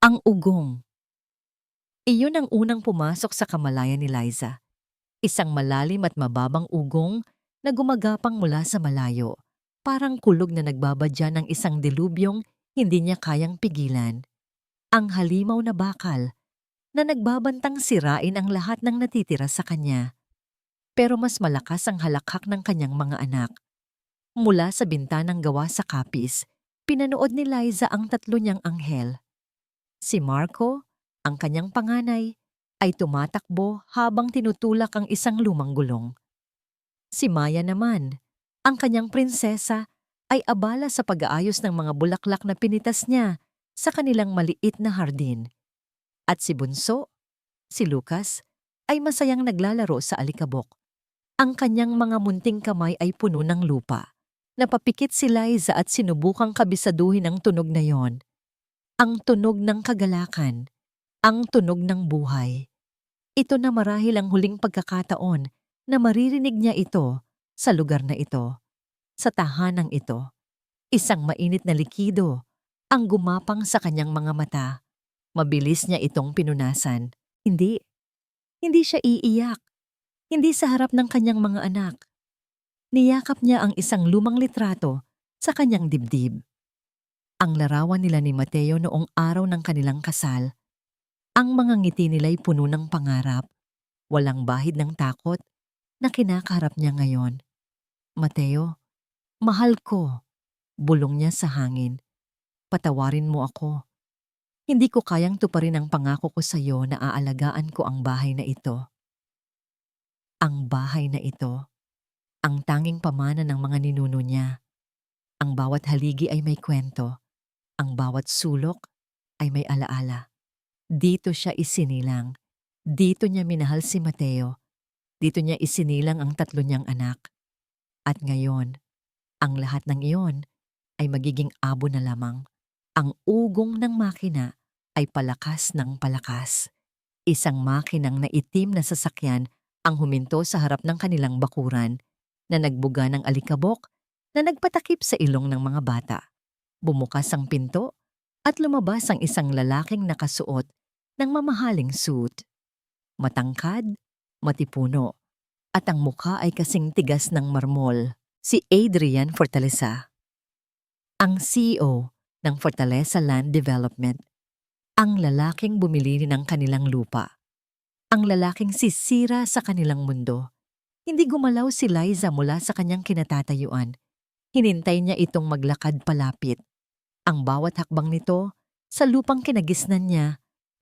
Ang ugong. Iyon ang unang pumasok sa kamalayan ni Liza. Isang malalim at mababang ugong na gumagapang mula sa malayo. Parang kulog na nagbabadya ng isang dilubyong hindi niya kayang pigilan. Ang halimaw na bakal na nagbabantang sirain ang lahat ng natitira sa kanya. Pero mas malakas ang halakhak ng kanyang mga anak. Mula sa bintanang gawa sa kapis, pinanood ni Liza ang tatlo niyang anghel. Si Marco, ang kanyang panganay, ay tumatakbo habang tinutulak ang isang lumang gulong. Si Maya naman, ang kanyang prinsesa, ay abala sa pag-aayos ng mga bulaklak na pinitas niya sa kanilang maliit na hardin. At si Bunso, si Lucas, ay masayang naglalaro sa alikabok. Ang kanyang mga munting kamay ay puno ng lupa. Napapikit si Liza at sinubukang kabisaduhin ang tunog na yon. Ang tunog ng kagalakan, ang tunog ng buhay. Ito na marahil ang huling pagkakataon na maririnig niya ito sa lugar na ito, sa tahanang ito. Isang mainit na likido ang gumapang sa kanyang mga mata. Mabilis niya itong pinunasan. Hindi siya iiyak. Hindi sa harap ng kanyang mga anak. Niyakap niya ang isang lumang litrato sa kanyang dibdib. Ang larawan nila ni Mateo noong araw ng kanilang kasal. Ang mga ngiti nila'y puno ng pangarap, walang bahid ng takot na kinakaharap niya ngayon. Mateo, mahal ko, bulong niya sa hangin. Patawarin mo ako. Hindi ko kayang tuparin ang pangako ko sa iyo na aalagaan ko ang bahay na ito. Ang bahay na ito, ang tanging pamana ng mga ninuno niya. Ang bawat haligi ay may kwento, ang bawat sulok ay may alaala. Dito siya isinilang. Dito niya minahal si Mateo. Dito niya isinilang ang tatlo niyang anak. At ngayon, ang lahat ng iyon ay magiging abo na lamang. Ang ugong ng makina ay palakas ng palakas. Isang makinang na itim na sasakyan ang huminto sa harap ng kanilang bakuran na nagbuga ng alikabok na nagpatakip sa ilong ng mga bata. Bumukas ang pinto at lumabas ang isang lalaking nakasuot ng mamahaling suit. Matangkad, matipuno, at ang mukha ay kasing tigas ng marmol. Si Adrian Fortaleza, ang CEO ng Fortaleza Land Development. Ang lalaking bumili ng kanilang lupa. Ang lalaking sisira sa kanilang mundo. Hindi gumalaw si Liza mula sa kanyang kinatatayuan. Hinintay niya itong maglakad palapit. Ang bawat hakbang nito sa lupang kinagisnan niya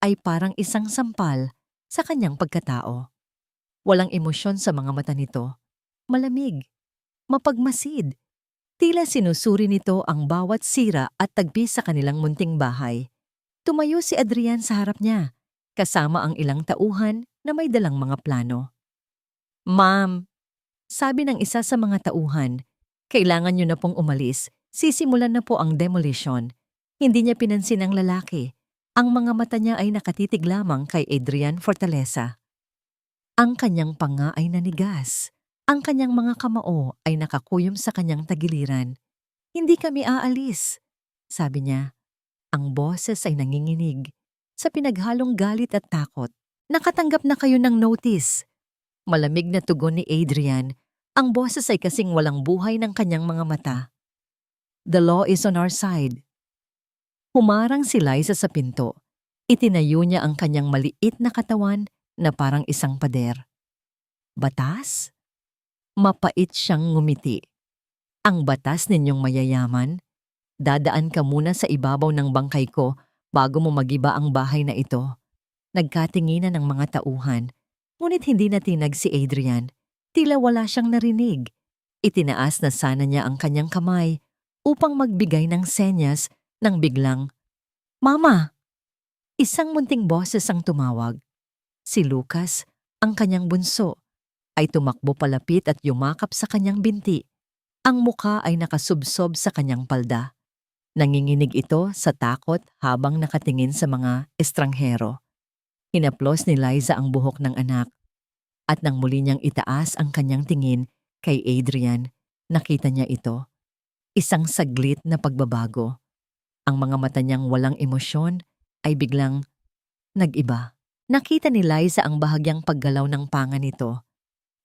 ay parang isang sampal sa kanyang pagkatao. Walang emosyon sa mga mata nito. Malamig, mapagmasid. Tila sinusuri nito ang bawat sira at tagpi sa kanilang munting bahay. Tumayo si Adrian sa harap niya, kasama ang ilang tauhan na may dalang mga plano. "Ma'am," sabi ng isa sa mga tauhan, "kailangan niyo na pong umalis. Sisimulan na po ang demolition." Hindi niya pinansin ang lalaki. Ang mga mata niya ay nakatitig lamang kay Adrian Fortaleza. Ang kanyang panga ay nanigas. Ang kanyang mga kamao ay nakakuyom sa kanyang tagiliran. "Hindi kami aalis," sabi niya. Ang boses ay nanginginig. Sa pinaghalong galit at takot, "Nakatanggap na kayo ng notice." Malamig na tugon ni Adrian. Ang boses ay kasing walang buhay ng kanyang mga mata. "The law is on our side." Humarang si Liza sa pinto. Itinayo niya ang kanyang maliit na katawan na parang isang pader. "Batas?" Mapait siyang ngumiti. "Ang batas ninyong mayayaman? Dadaan ka muna sa ibabaw ng bangkay ko bago mo magiba ang bahay na ito." Nagkatinginan ng mga tauhan, ngunit hindi natinag si Adrian. Tila wala siyang narinig. Itinaas na sana niya ang kanyang kamay upang magbigay ng senyas nang biglang, "Mama!" Isang munting boses ang tumawag. Si Lucas, ang kanyang bunso, ay tumakbo palapit at yumakap sa kanyang binti. Ang mukha ay nakasubsob sa kanyang palda. Nanginginig ito sa takot habang nakatingin sa mga estranghero. Hinaplos ni Liza ang buhok ng anak. At nang muli niyang itaas ang kanyang tingin kay Adrian, nakita niya ito. Isang saglit na pagbabago. Ang mga mata niyang walang emosyon ay biglang nag-iba. Nakita ni Liza ang bahagyang paggalaw ng panga nito.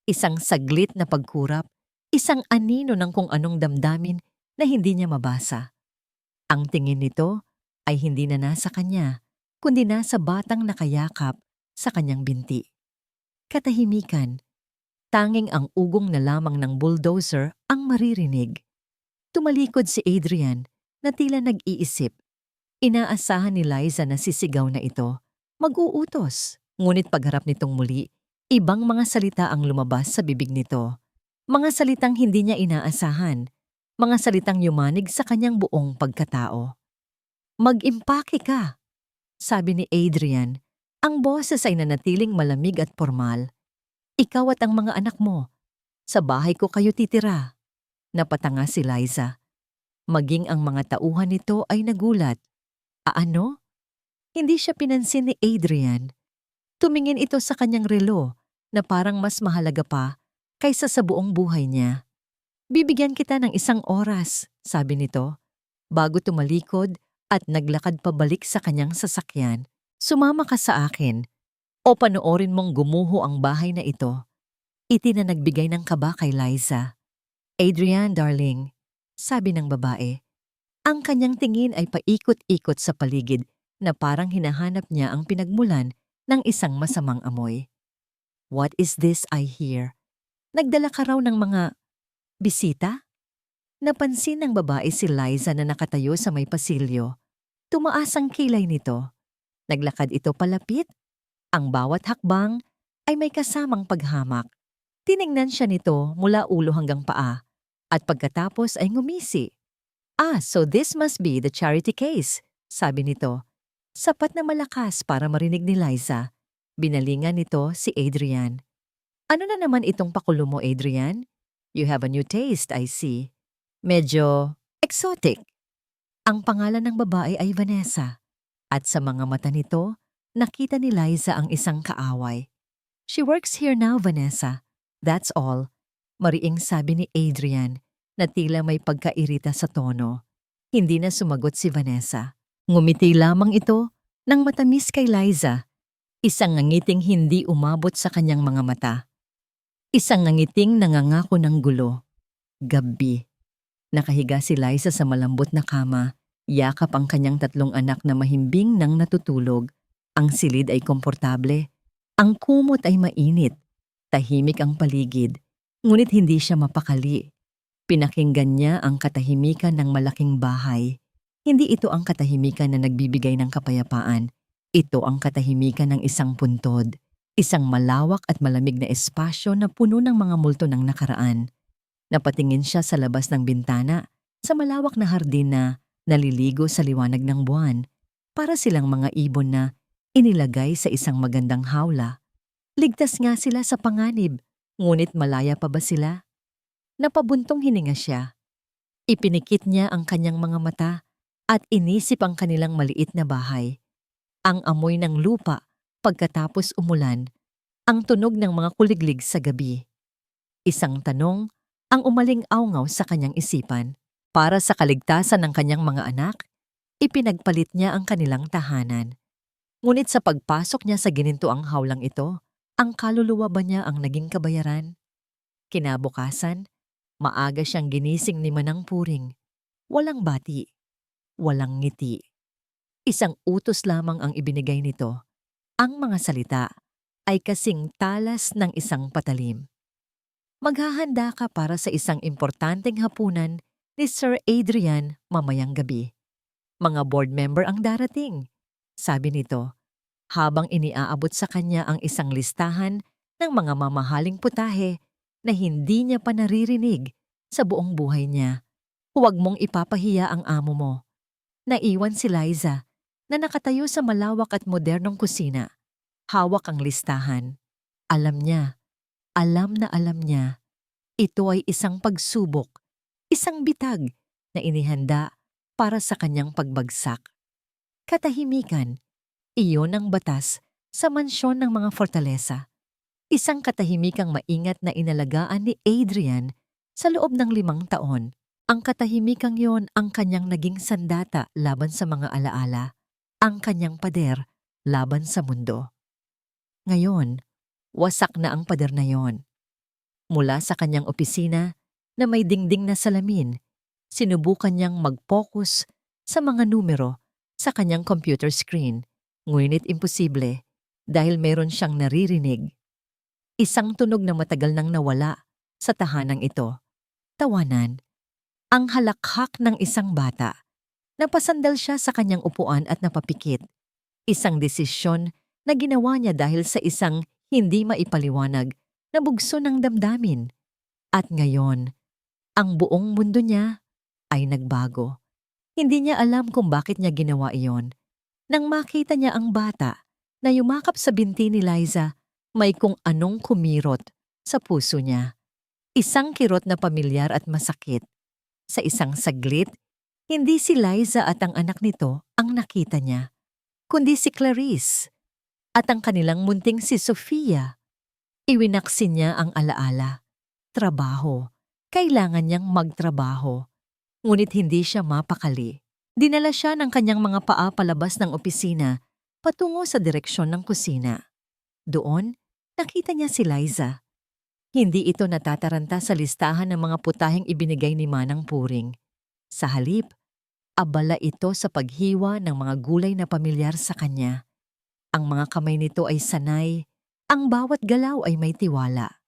Isang saglit na pagkurap, isang anino ng kung anong damdamin na hindi niya mabasa. Ang tingin nito ay hindi na nasa kanya, kundi nasa batang nakayakap sa kanyang binti. Katahimikan, tanging ang ugong na lamang ng bulldozer ang maririnig. Tumalikod si Adrian na tila nag-iisip. Inaasahan ni Liza na sisigaw na ito mag-uutos. Ngunit pagharap nitong muli, ibang mga salita ang lumabas sa bibig nito. Mga salitang hindi niya inaasahan. Mga salitang yumanig sa kanyang buong pagkatao. Mag-impake ka, sabi ni Adrian. Ang boses ay nanatiling malamig at formal. Ikaw at ang mga anak mo. Sa bahay ko kayo titira. Napatanga si Liza. Maging ang mga tauhan nito ay nagulat. Ano? Hindi siya pinansin ni Adrian. Tumingin ito sa kanyang relo na parang mas mahalaga pa kaysa sa buong buhay niya. Bibigyan kita ng 1 oras, sabi nito, bago tumalikod at naglakad pabalik sa kanyang sasakyan. Sumama ka sa akin o panoorin mong gumuho ang bahay na ito. Iti na nagbigay ng kaba kay Liza. Adrian, darling, sabi ng babae. Ang kanyang tingin ay paikot-ikot sa paligid na parang hinahanap niya ang pinagmulan ng isang masamang amoy. What is this I hear? Nagdala ka raw ng mga bisita? Napansin ng babae si Liza na nakatayo sa may pasilyo. Tumaas ang kilay nito. Naglakad ito palapit. Ang bawat hakbang ay may kasamang paghamak. Tiningnan siya nito mula ulo hanggang paa at pagkatapos ay ngumisi. So this must be the charity case, sabi nito. Sapat na malakas para marinig ni Liza. Binalingan nito si Adrian. Ano na naman itong pakulo mo, Adrian? You have a new taste, I see. Medyo exotic. Ang pangalan ng babae ay Vanessa. At sa mga mata nito, nakita ni Liza ang isang kaaway. She works here now, Vanessa. That's all. Mariing sabi ni Adrian na tila may pagkairita sa tono. Hindi na sumagot si Vanessa. Ngumiti lamang ito nang matamis kay Liza. Isang ngangiting hindi umabot sa kanyang mga mata. Isang ngangiting nangangako ng gulo. Gabi. Nakahiga si Liza sa malambot na kama. Yakap ang kanyang 3 anak na mahimbing nang natutulog. Ang silid ay komportable. Ang kumot ay mainit. Tahimik ang paligid. Ngunit hindi siya mapakali. Pinakinggan niya ang katahimikan ng malaking bahay. Hindi ito ang katahimikan na nagbibigay ng kapayapaan. Ito ang katahimikan ng isang puntod. Isang malawak at malamig na espasyo na puno ng mga multo ng nakaraan. Napatingin siya sa labas ng bintana, sa malawak na hardin na naliligo sa liwanag ng buwan. Para silang mga ibon na inilagay sa isang magandang hawla. Ligtas nga sila sa panganib, ngunit malaya pa ba sila? Napabuntong hininga siya. Ipinikit niya ang kanyang mga mata at inisip ang kanilang maliit na bahay. Ang amoy ng lupa pagkatapos umulan, ang tunog ng mga kuliglig sa gabi. Isang tanong ang umaling-awngaw sa kanyang isipan. Para sa kaligtasan ng kanyang mga anak, ipinagpalit niya ang kanilang tahanan. Ngunit sa pagpasok niya sa ginintuang hawlang ito, ang kaluluwa ba niya ang naging kabayaran? Kinabukasan, maaga siyang ginising ni Manang Puring. Walang bati. Walang ngiti. Isang utos lamang ang ibinigay nito. Ang mga salita ay kasing talas ng isang patalim. Maghahanda ka para sa isang importanteng hapunan ni Sir Adrian mamayang gabi. Mga board member ang darating, sabi nito, habang iniaabot sa kanya ang isang listahan ng mga mamahaling putahe na hindi niya pa naririnig sa buong buhay niya. Huwag mong ipapahiya ang amo mo. Naiwan si Liza na nakatayo sa malawak at modernong kusina. Hawak ang listahan. Alam niya, alam na alam niya, ito ay isang pagsubok, isang bitag na inihanda para sa kanyang pagbagsak. Katahimikan, iyon ang batas sa mansyon ng mga fortaleza. Isang katahimikang maingat na inalagaan ni Adrian sa loob ng 5 taon. Ang katahimikang yon ang kanyang naging sandata laban sa mga alaala. ang kanyang pader laban sa mundo. Ngayon, wasak na ang pader na yon. Mula sa kanyang opisina na may dingding na salamin, sinubukan niyang mag-focus sa mga numero sa kanyang computer screen, ngunit imposible dahil meron siyang naririnig. Isang tunog na matagal nang nawala sa tahanang ito. Tawanan. Ang halakhak ng isang bata. Napasandal siya sa kanyang upuan at napapikit. Isang desisyon na ginawa niya dahil sa isang hindi maipaliwanag na bugso ng damdamin. At ngayon, ang buong mundo niya ay nagbago. Hindi niya alam kung bakit niya ginawa iyon. Nang makita niya ang bata na yumakap sa binti ni Liza, may kung anong kumirot sa puso niya. Isang kirot na pamilyar at masakit. Sa isang saglit, hindi si Liza at ang anak nito ang nakita niya, kundi si Clarice at ang kanilang munting si Sofia. Iwinaksin niya ang alaala. Trabaho. Kailangan niyang magtrabaho. Ngunit hindi siya mapakali. Dinala siya ng kanyang mga paa palabas ng opisina patungo sa direksyon ng kusina. Doon, nakita niya si Liza. Hindi ito natataranta sa listahan ng mga putaheng ibinigay ni Manang Puring. Sa halip, abala ito sa paghiwa ng mga gulay na pamilyar sa kanya. Ang mga kamay nito ay sanay, ang bawat galaw ay may tiwala.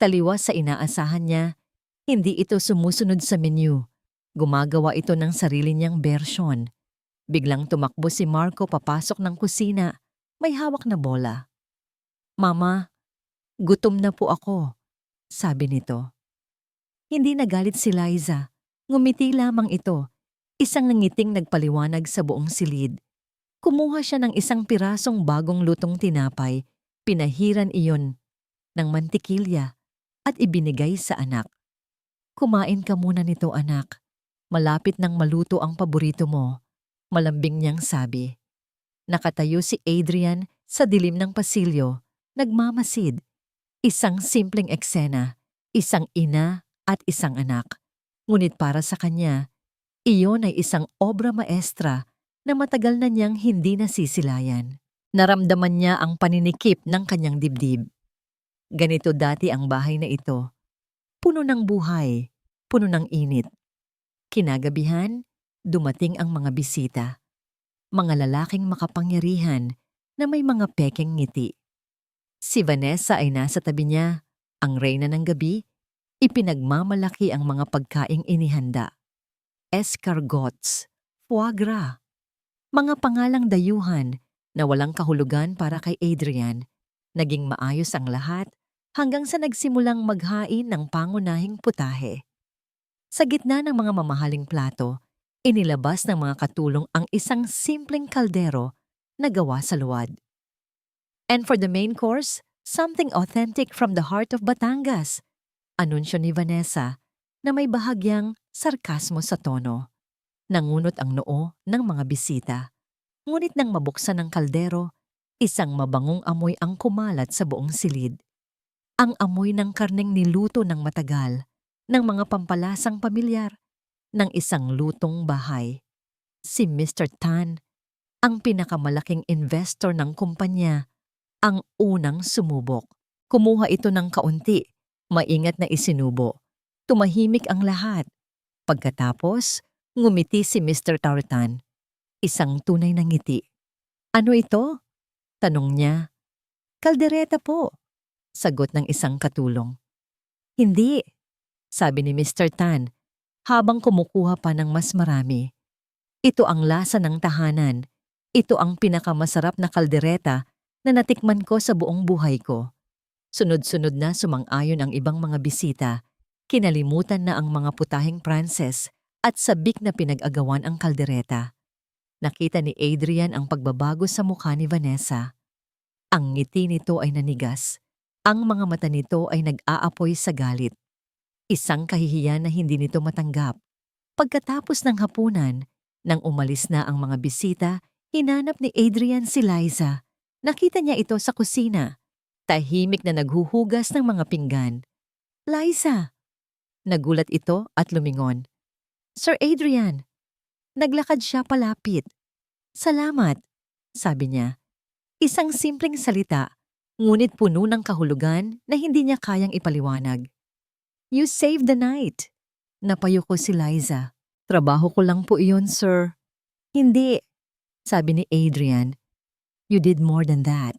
Taliwas sa inaasahan niya, hindi ito sumusunod sa menu. Gumagawa ito ng sarili niyang bersyon. Biglang tumakbo si Marco papasok ng kusina, may hawak na bola. "Mama, gutom na po ako," sabi nito. Hindi nagalit si Liza. Ngumiti lamang ito, isang nangiting nagpaliwanag sa buong silid. Kumuha siya ng isang pirasong bagong lutong tinapay, pinahiran iyon ng mantikilya at ibinigay sa anak. "Kumain ka muna nito, anak. Malapit nang maluto ang paborito mo," malambing niyang sabi. Nakatayo si Adrian sa dilim ng pasilyo, nagmamasid. Isang simpleng eksena, isang ina at isang anak. Ngunit para sa kanya, iyon ay isang obra maestra na matagal na niyang hindi nasisilayan. Naramdaman niya ang paninikip ng kanyang dibdib. Ganito dati ang bahay na ito. Puno ng buhay, puno ng init. Kinagabihan, dumating ang mga bisita. Mga lalaking makapangyarihan na may mga pekeng ngiti. Si Vanessa ay nasa tabi niya, ang reyna ng gabi, ipinagmamalaki ang mga pagkaing inihanda. Escargots, foie gras, mga pangalang dayuhan na walang kahulugan para kay Adrian. Naging maayos ang lahat hanggang sa nagsimulang maghain ng pangunahing putahe. Sa gitna ng mga mamahaling plato, inilabas ng mga katulong ang isang simpleng kaldero na gawa sa luwad. "And for the main course, something authentic from the heart of Batangas," anunsyo ni Vanessa na may bahagyang sarkasmo sa tono. Nangunot ang noo ng mga bisita. Ngunit nang mabuksan ang kaldero, isang mabangong amoy ang kumalat sa buong silid. Ang amoy ng karneng niluto ng matagal, ng mga pampalasang pamilyar, ng isang lutong bahay. Si Mr. Tan, ang pinakamalaking investor ng kumpanya, ang unang sumubok. Kumuha ito ng kaunti, maingat na isinubo. Tumahimik ang lahat. Pagkatapos, ngumiti si Mr. Tartan. Isang tunay na ngiti. "Ano ito?" tanong niya. "Kaldereta po," sagot ng isang katulong. "Hindi," sabi ni Mr. Tan, habang kumukuha pa ng mas marami. "Ito ang lasa ng tahanan. Ito ang pinakamasarap na kaldereta na natikman ko sa buong buhay ko." Sunod-sunod na sumang-ayon ang ibang mga bisita. Kinalimutan na ang mga putaheng Pranses at sabik na pinag-agawan ang kaldereta. Nakita ni Adrian ang pagbabago sa mukha ni Vanessa. Ang ngiti nito ay nanigas. Ang mga mata nito ay nag-aapoy sa galit. Isang kahihiyan na hindi nito matanggap. Pagkatapos ng hapunan, nang umalis na ang mga bisita, hinanap ni Adrian si Liza. Nakita niya ito sa kusina. Tahimik na naghuhugas ng mga pinggan. "Liza!" Nagulat ito at lumingon. "Sir Adrian!" Naglakad siya palapit. "Salamat," sabi niya. Isang simpleng salita, ngunit puno ng kahulugan na hindi niya kayang ipaliwanag. You saved the night. Napayo ko si Liza. Trabaho ko lang po iyon, sir. Hindi, sabi ni Adrian. You did more than that.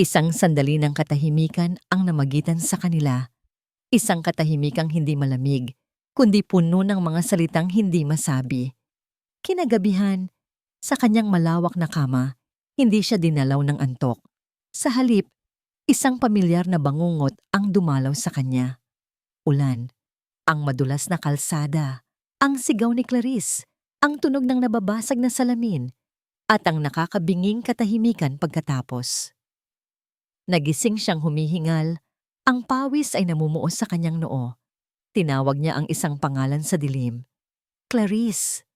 Isang sandali ng katahimikan ang namagitan sa kanila. Isang katahimikang hindi malamig, kundi puno ng mga salitang hindi masabi. Kinagabihan, sa kanyang malawak na kama, hindi siya dinalaw ng antok. Sa halip, isang pamilyar na bangungot ang dumalaw sa kanya. Ulan, ang madulas na kalsada, ang sigaw ni Clarice, ang tunog ng nababasag na salamin, at ang nakakabinging katahimikan pagkatapos. Nagising siyang humihingal, ang pawis ay namumuo sa kanyang noo. Tinawag niya ang isang pangalan sa dilim. Clarice!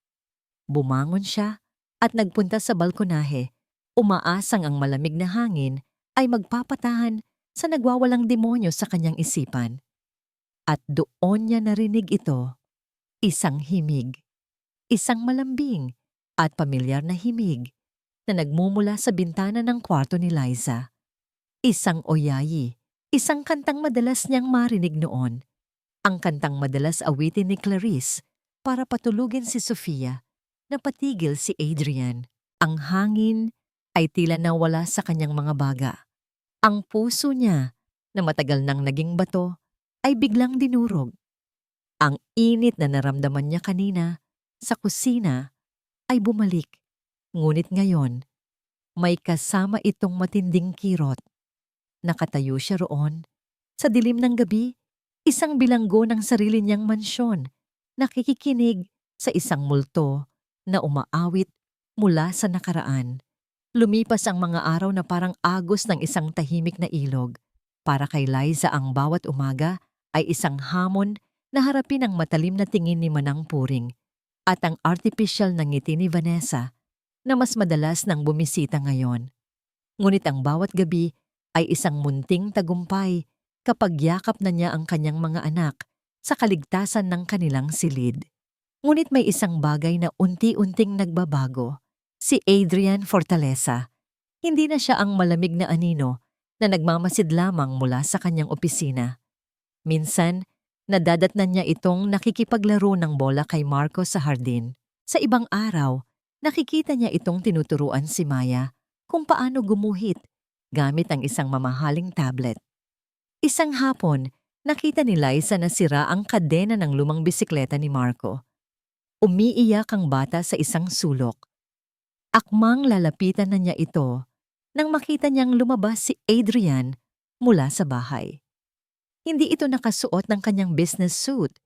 Bumangon siya at nagpunta sa balkonahe. Umaasang ang malamig na hangin ay magpapatahan sa nagwawalang demonyo sa kanyang isipan. At doon niya narinig ito, isang himig. Isang malambing at pamilyar na himig na nagmumula sa bintana ng kwarto ni Liza. Isang oyayi, isang kantang madalas niyang marinig noon. Ang kantang madalas awitin ni Clarice para patulugin si Sofia na patigil si Adrian. Ang hangin ay tila nawala sa kanyang mga baga. Ang puso niya, na matagal nang naging bato, ay biglang dinurog. Ang init na naramdaman niya kanina sa kusina ay bumalik. Ngunit ngayon, may kasama itong matinding kirot. Nakatayo siya roon, sa dilim ng gabi, isang bilanggo ng sarili niyang mansyon, nakikikinig sa isang multo na umaawit mula sa nakaraan. Lumipas ang mga araw na parang agos ng isang tahimik na ilog. Para kay Liza ang bawat umaga ay isang hamon na harapin ang matalim na tingin ni Manang Puring at ang artificial na ngiti ni Vanessa na mas madalas nang bumisita ngayon. Ngunit ang bawat gabi ay isang munting tagumpay kapag yakap na niya ang kanyang mga anak sa kaligtasan ng kanilang silid. Ngunit may isang bagay na unti-unting nagbabago. Si Adrian Fortaleza. Hindi na siya ang malamig na anino na nagmamasid lamang mula sa kanyang opisina. Minsan, nadadatnan niya itong nakikipaglaro ng bola kay Marco sa hardin. Sa ibang araw, nakikita niya itong tinuturuan si Maya kung paano gumuhit gamit ang isang mamahaling tablet. Isang hapon, nakita ni Liza na sira ang kadena ng lumang bisikleta ni Marco. Umiiyak ang bata sa isang sulok. Akmang lalapitan na niya ito nang makita niyang lumabas si Adrian mula sa bahay. Hindi ito nakasuot ng kanyang business suit,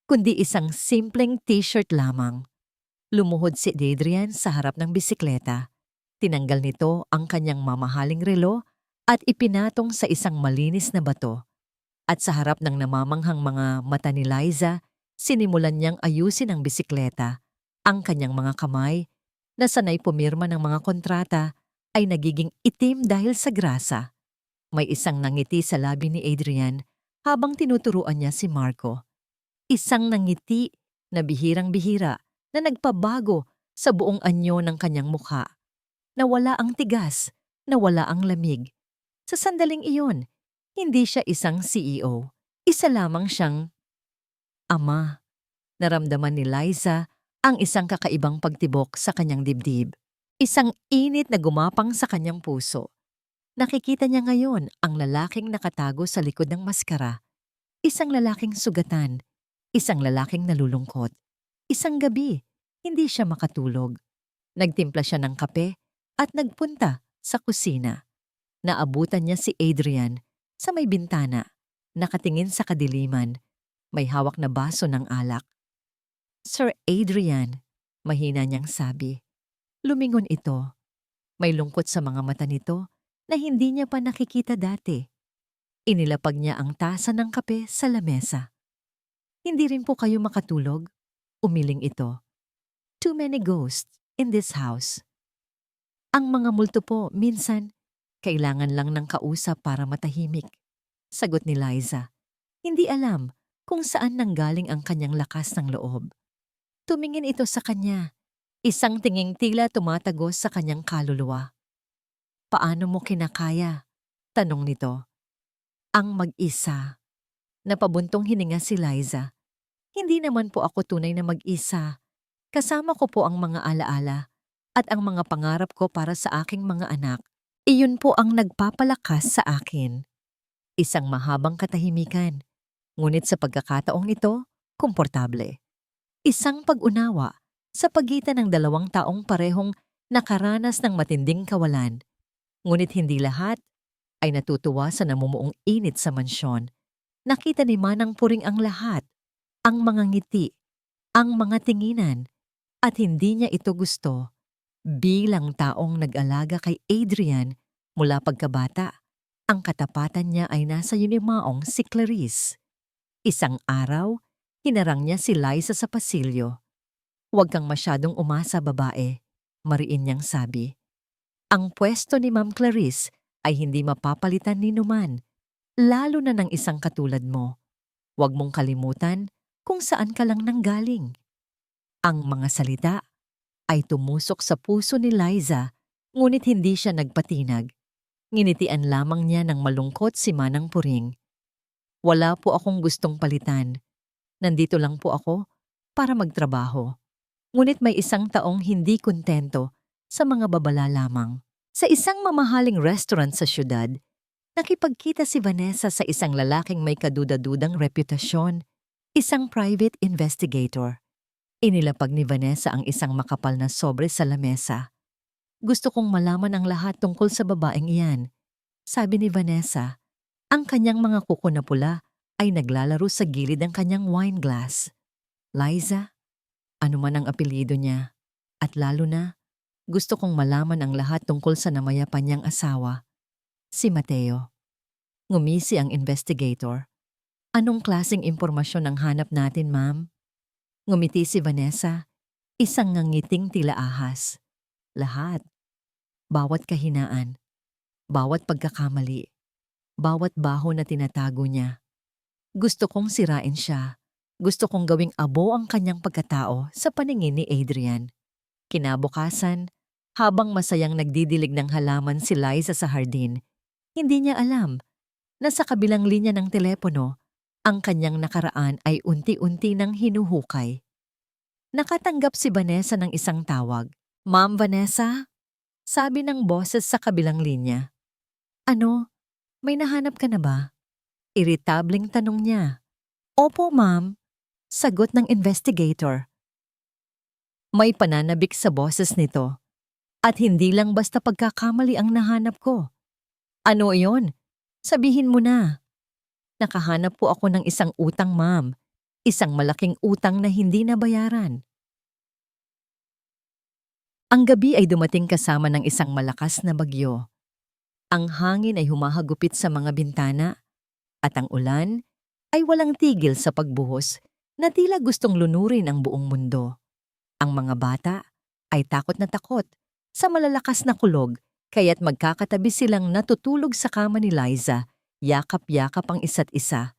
kundi isang simpleng t-shirt lamang. Lumuhod si Adrian sa harap ng bisikleta. Tinanggal nito ang kanyang mamahaling relo at ipinatong sa isang malinis na bato. At sa harap ng namamanghang mga mata ni Liza, sinimulan niyang ayusin ang bisikleta. Ang kanyang mga kamay, na sanay pumirma ng mga kontrata, ay nagiging itim dahil sa grasa. May isang nangiti sa labi ni Adrian habang tinuturuan niya si Marco. Isang nangiti na bihirang-bihira na nagpabago sa buong anyo ng kanyang mukha. Nawala ang tigas, nawala ang lamig. Sa sandaling iyon, hindi siya isang CEO. Isa lamang siyang ama. Naramdaman ni Liza ang isang kakaibang pagtibok sa kanyang dibdib. Isang init na gumapang sa kanyang puso. Nakikita niya ngayon ang lalaking nakatago sa likod ng maskara. Isang lalaking sugatan. Isang lalaking nalulungkot. Isang gabi, hindi siya makatulog. Nagtimpla siya ng kape at nagpunta sa kusina. Naabutan niya si Adrian sa may bintana, nakatingin sa kadiliman. May hawak na baso ng alak. Sir Adrian, mahina niyang sabi. Lumingon ito. May lungkot sa mga mata nito na hindi niya pa nakikita dati. Inilapag niya ang tasa ng kape sa lamesa. Hindi rin po kayo makatulog? Umiling ito. Too many ghosts in this house. Ang mga multo po, minsan, kailangan lang ng kausap para matahimik. Sagot ni Liza. Hindi alam kung saan nanggaling ang kanyang lakas ng loob. Tumingin ito sa kanya. Isang tinging tila tumatagos sa kanyang kaluluwa. Paano mo kinakaya? Tanong nito. Ang mag-isa. Napabuntong hininga si Liza. Hindi naman po ako tunay na mag-isa. Kasama ko po ang mga alaala at ang mga pangarap ko para sa aking mga anak. Iyon po ang nagpapalakas sa akin. Isang mahabang katahimikan. Ngunit sa pagkakataong ito, komportable. Isang pag-unawa sa pagitan ng dalawang taong parehong nakaranas ng matinding kawalan. Ngunit hindi lahat ay natutuwa sa namumuong init sa mansyon. Nakita ni Manang Puring ang lahat, ang mga ngiti, ang mga tinginan, at hindi niya ito gusto. Bilang taong nag-alaga kay Adrian mula pagkabata, ang katapatan niya ay nasa yunimaong si Clarice. Isang araw, hinarang niya si Liza sa pasilyo. Huwag kang masyadong umasa, babae, mariin niyang sabi. Ang pwesto ni Ma'am Clarice ay hindi mapapalitan ni numan, lalo na ng isang katulad mo. Huwag mong kalimutan kung saan ka lang nanggaling. Ang mga salita ay tumusok sa puso ni Liza, ngunit hindi siya nagpatinag. Nginitian lamang niya ng malungkot si Manang Puring. Wala po akong gustong palitan. Nandito lang po ako para magtrabaho. Ngunit may isang taong hindi kontento sa mga babala lamang. Sa isang mamahaling restaurant sa syudad, nakipagkita si Vanessa sa isang lalaking may kaduda-dudang reputasyon, isang private investigator. Inilapag ni Vanessa ang isang makapal na sobre sa lamesa. Gusto kong malaman ang lahat tungkol sa babaeng iyan. Sabi ni Vanessa, ang kanyang mga kuko na pula ay naglalaro sa gilid ng kanyang wine glass. Liza, ano man ang apelyido niya, at lalo na, gusto kong malaman ang lahat tungkol sa namayapan niyang asawa, si Mateo. Ngumisi ang investigator. Anong klaseng impormasyon ang hanap natin, ma'am? Ngumiti si Vanessa, isang ngangiting tila ahas. Lahat. Bawat kahinaan, bawat pagkakamali, bawat baho na tinatago niya. Gusto kong sirain siya. Gusto kong gawing abo ang kanyang pagkatao sa paningin ni Adrian. Kinabukasan, habang masayang nagdidilig ng halaman si Liza sa hardin, hindi niya alam na sa kabilang linya ng telepono, ang kanyang nakaraan ay unti-unti nang hinuhukay. Nakatanggap si Vanessa ng isang tawag. Ma'am Vanessa? Sabi ng boses sa kabilang linya. Ano? May nahanap ka na ba? Iritabling tanong niya. Opo, ma'am. Sagot ng investigator. May pananabik sa boses nito. At hindi lang basta pagkakamali ang nahanap ko. Ano iyon? Sabihin mo na. Nakahanap po ako ng isang utang, ma'am. Isang malaking utang na hindi nabayaran. Ang gabi ay dumating kasama ng isang malakas na bagyo. Ang hangin ay humahagupit sa mga bintana at ang ulan ay walang tigil sa pagbuhos na tila gustong lunurin ang buong mundo. Ang mga bata ay takot na takot sa malalakas na kulog kaya't magkakatabi silang natutulog sa kama ni Liza, yakap-yakap ang isa't isa.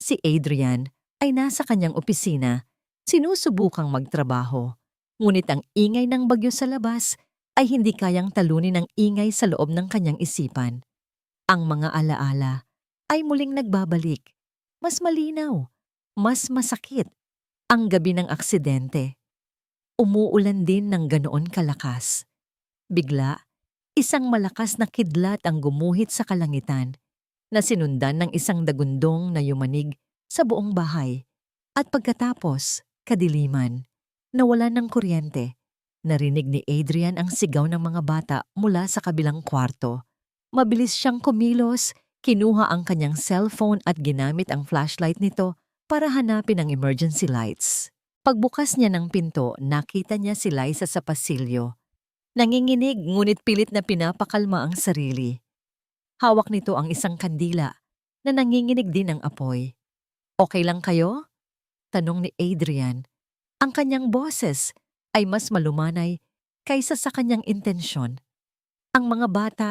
Si Adrian ay nasa kanyang opisina, sinusubukang magtrabaho. Ngunit ang ingay ng bagyo sa labas ay hindi kayang talunin ang ingay sa loob ng kanyang isipan. Ang mga alaala ay muling nagbabalik. Mas malinaw, mas masakit. Ang gabi ng aksidente. Umuulan din ng ganoon kalakas. Bigla, isang malakas na kidlat ang gumuhit sa kalangitan na sinundan ng isang dagundong na yumanig sa buong bahay. At pagkatapos, kadiliman. Nawalan ng kuryente. Narinig ni Adrian ang sigaw ng mga bata mula sa kabilang kwarto. Mabilis siyang kumilos, kinuha ang kanyang cellphone at ginamit ang flashlight nito para hanapin ang emergency lights. Pagbukas niya ng pinto, nakita niya si Liza sa pasilyo. Nanginginig ngunit pilit na pinapakalma ang sarili. Hawak nito ang isang kandila na nanginginig din ng apoy. Okay lang kayo? Tanong ni Adrian. Ang kanyang boses ay mas malumanay kaysa sa kanyang intensyon. Ang mga bata,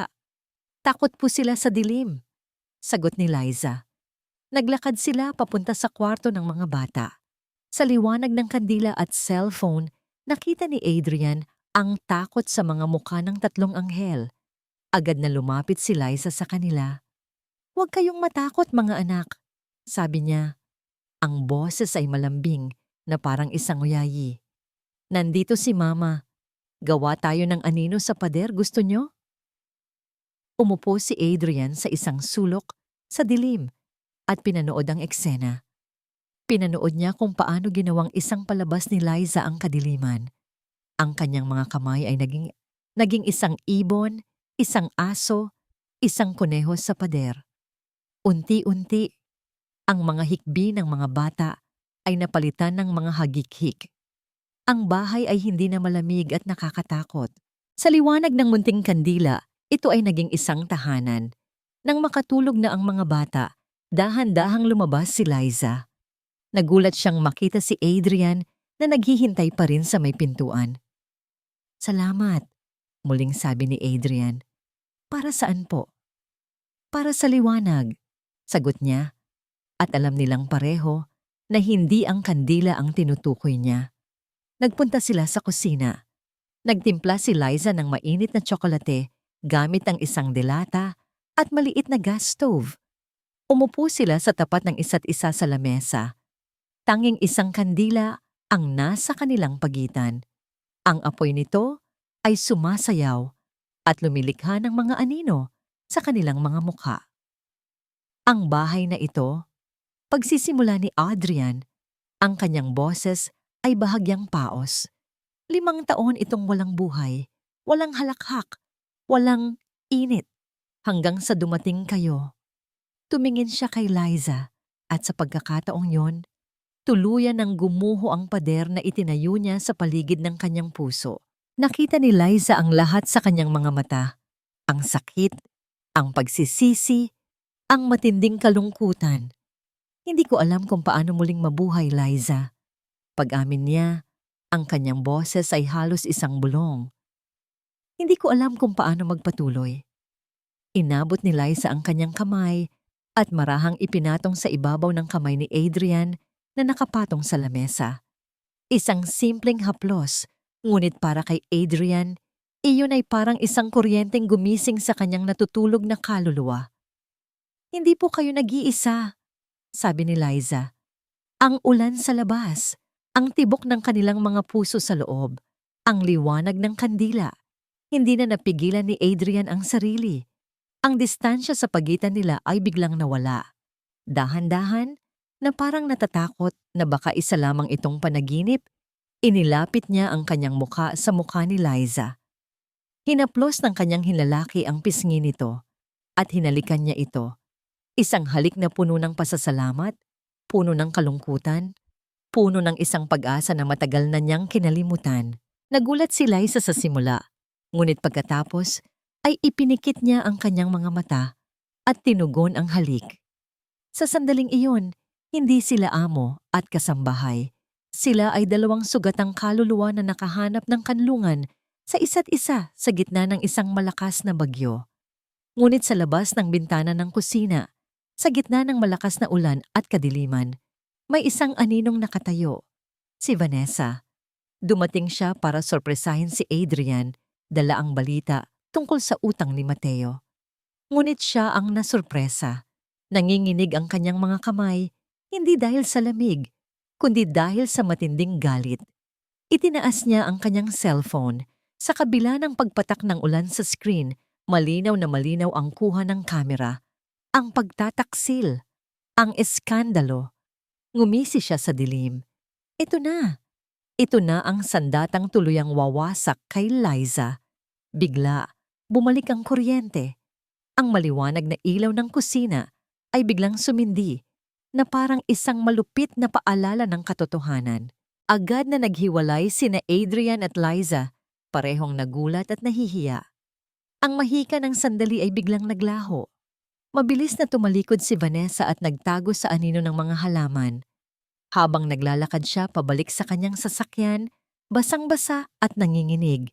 takot po sila sa dilim. Sagot ni Liza. Naglakad sila papunta sa kwarto ng mga bata. Sa liwanag ng kandila at cellphone, Nakita ni Adrian ang takot sa mga mukha ng tatlong anghel. Agad na lumapit si Liza sa kanila. "Huwag kayong matakot mga anak," sabi niya. Ang boses ay malambing na parang isang uyayi. "Nandito si Mama. Gawa tayo ng anino sa pader, gusto nyo?" Umupo si Adrian sa isang sulok sa dilim at pinanood ang eksena. Pinanood niya kung paano ginawang isang palabas ni Liza ang kadiliman. Ang kanyang mga kamay ay naging isang ibon, isang aso, isang kuneho sa pader. Unti-unti, ang mga hikbi ng mga bata ay napalitan ng mga hagik-hik. Ang bahay ay hindi na malamig at nakakatakot. Sa liwanag ng munting kandila, ito ay naging isang tahanan. Nang makatulog na ang mga bata, dahan-dahang lumabas si Liza. Nagulat siyang makita si Adrian na naghihintay pa rin sa may pintuan. "Salamat," muling sabi ni Adrian. "Para saan po?" "Para sa liwanag," sagot niya. At alam nilang pareho na hindi ang kandila ang tinutukoy niya. Nagpunta sila sa kusina. Nagtimpla si Liza ng mainit na tsokolate gamit ang isang delata at maliit na gas stove. Umupo sila sa tapat ng isa't isa sa lamesa. Tanging isang kandila ang nasa kanilang pagitan. Ang apoy nito ay sumasayaw at lumilikha ng mga anino sa kanilang mga mukha. Ang bahay na ito, pagsisimula ni Adrian, ang kanyang boses ay bahagyang paos. 5 taon itong walang buhay, walang halakhak, walang init, hanggang sa dumating kayo. Tumingin siya kay Liza at sa pagkakataong yon, tuluyan ng gumuho ang pader na itinayo niya sa paligid ng kanyang puso. Nakita ni Liza ang lahat sa kanyang mga mata. Ang sakit, ang pagsisisi, ang matinding kalungkutan. "Hindi ko alam kung paano muling mabuhay, Liza." Pag-amin niya, ang kanyang boses ay halos isang bulong. "Hindi ko alam kung paano magpatuloy." Inabot ni Liza ang kanyang kamay at marahang ipinatong sa ibabaw ng kamay ni Adrian na nakapatong sa lamesa. Isang simpleng haplos, ngunit para kay Adrian, iyon ay parang isang kuryenteng gumising sa kanyang natutulog na kaluluwa. "Hindi po kayo nag-iisa," sabi ni Liza. Ang ulan sa labas, ang tibok ng kanilang mga puso sa loob, ang liwanag ng kandila. Hindi na napigilan ni Adrian ang sarili. Ang distansya sa pagitan nila ay biglang nawala. Dahan-dahan, na parang natatakot na baka isa lamang itong panaginip, inilapit niya ang kanyang mukha sa mukha ni Liza. Hinaplos ng kanyang hinlalaki ang pisngi nito at hinalikan niya ito. Isang halik na puno ng pasasalamat, puno ng kalungkutan, puno ng isang pag-asa na matagal na niyang kinalimutan. Nagulat si Liza sa simula, ngunit pagkatapos ay ipinikit niya ang kanyang mga mata at tinugon ang halik. Sa sandaling iyon, hindi sila amo at kasambahay. Sila ay dalawang sugatang kaluluwa na nakahanap ng kanlungan sa isa't isa sa gitna ng isang malakas na bagyo. Ngunit sa labas ng bintana ng kusina, sa gitna ng malakas na ulan at kadiliman, may isang aninong nakatayo. Si Vanessa. Dumating siya para sorpresahin si Adrian, dala ang balita tungkol sa utang ni Mateo. Ngunit siya ang nasurpresa. Nanginginig ang kanyang mga kamay, hindi dahil sa lamig, kundi dahil sa matinding galit. Itinaas niya ang kanyang cellphone. Sa kabila ng pagpatak ng ulan sa screen, malinaw na malinaw ang kuha ng kamera. Ang pagtataksil, ang eskandalo. Ngumisi siya sa dilim. Ito na. Ito na ang sandatang tuluyang wawasak kay Liza. Bigla, bumalik ang kuryente. Ang maliwanag na ilaw ng kusina ay biglang sumindi na parang isang malupit na paalala ng katotohanan. Agad na naghiwalay sina Adrian at Liza, parehong nagulat at nahihiya. Ang mahika ng sandali ay biglang naglaho. Mabilis na tumalikod si Vanessa at nagtago sa anino ng mga halaman. Habang naglalakad siya pabalik sa kanyang sasakyan, basang-basa at nanginginig,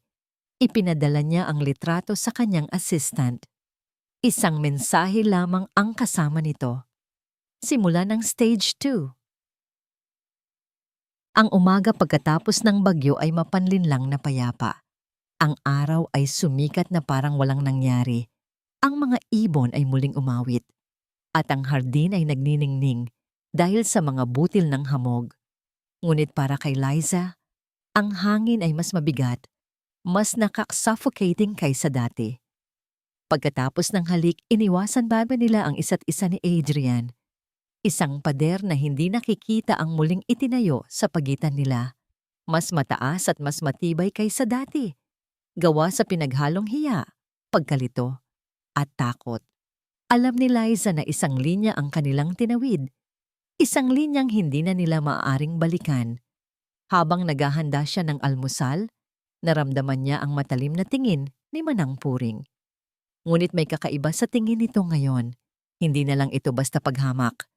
ipinadala niya ang litrato sa kanyang assistant. Isang mensahe lamang ang kasama nito. Simula ng stage 2. Ang umaga pagkatapos ng bagyo ay mapanlinlang na payapa. Ang araw ay sumikat na parang walang nangyari. Ang mga ibon ay muling umawit. At ang hardin ay nagniningning dahil sa mga butil ng hamog. Ngunit para kay Liza, ang hangin ay mas mabigat, mas nakak-suffocating kaysa dati. Pagkatapos ng halik, iniwasan ba nila ang isa't isa ni Adrian. Isang pader na hindi nakikita ang muling itinayo sa pagitan nila. Mas mataas at mas matibay kaysa dati. Gawa sa pinaghalong hiya, pagkalito, at takot. Alam ni Liza na isang linya ang kanilang tinawid. Isang linyang hindi na nila maaaring balikan. Habang naghahanda siya ng almusal, naramdaman niya ang matalim na tingin ni Manang Puring. Ngunit may kakaiba sa tingin nito ngayon. Hindi na lang ito basta paghamak.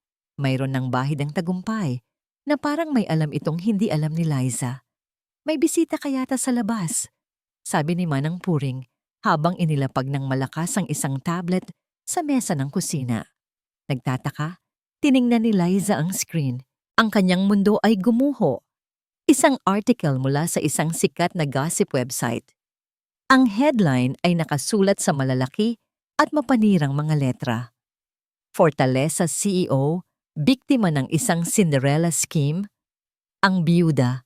Mayroon ng bahid ang tagumpay na parang may alam itong hindi alam ni Liza. May bisita kayata sa labas, sabi ni Manang Puring habang inilapag ng malakas ang isang tablet sa mesa ng kusina. Nagtataka, tiningnan ni Liza ang screen. Ang kanyang mundo ay gumuho. Isang article mula sa isang sikat na gossip website. Ang headline ay nakasulat sa malalaki at mapanirang mga letra. Fortaleza CEO, biktima ng isang Cinderella scheme. Ang biyuda,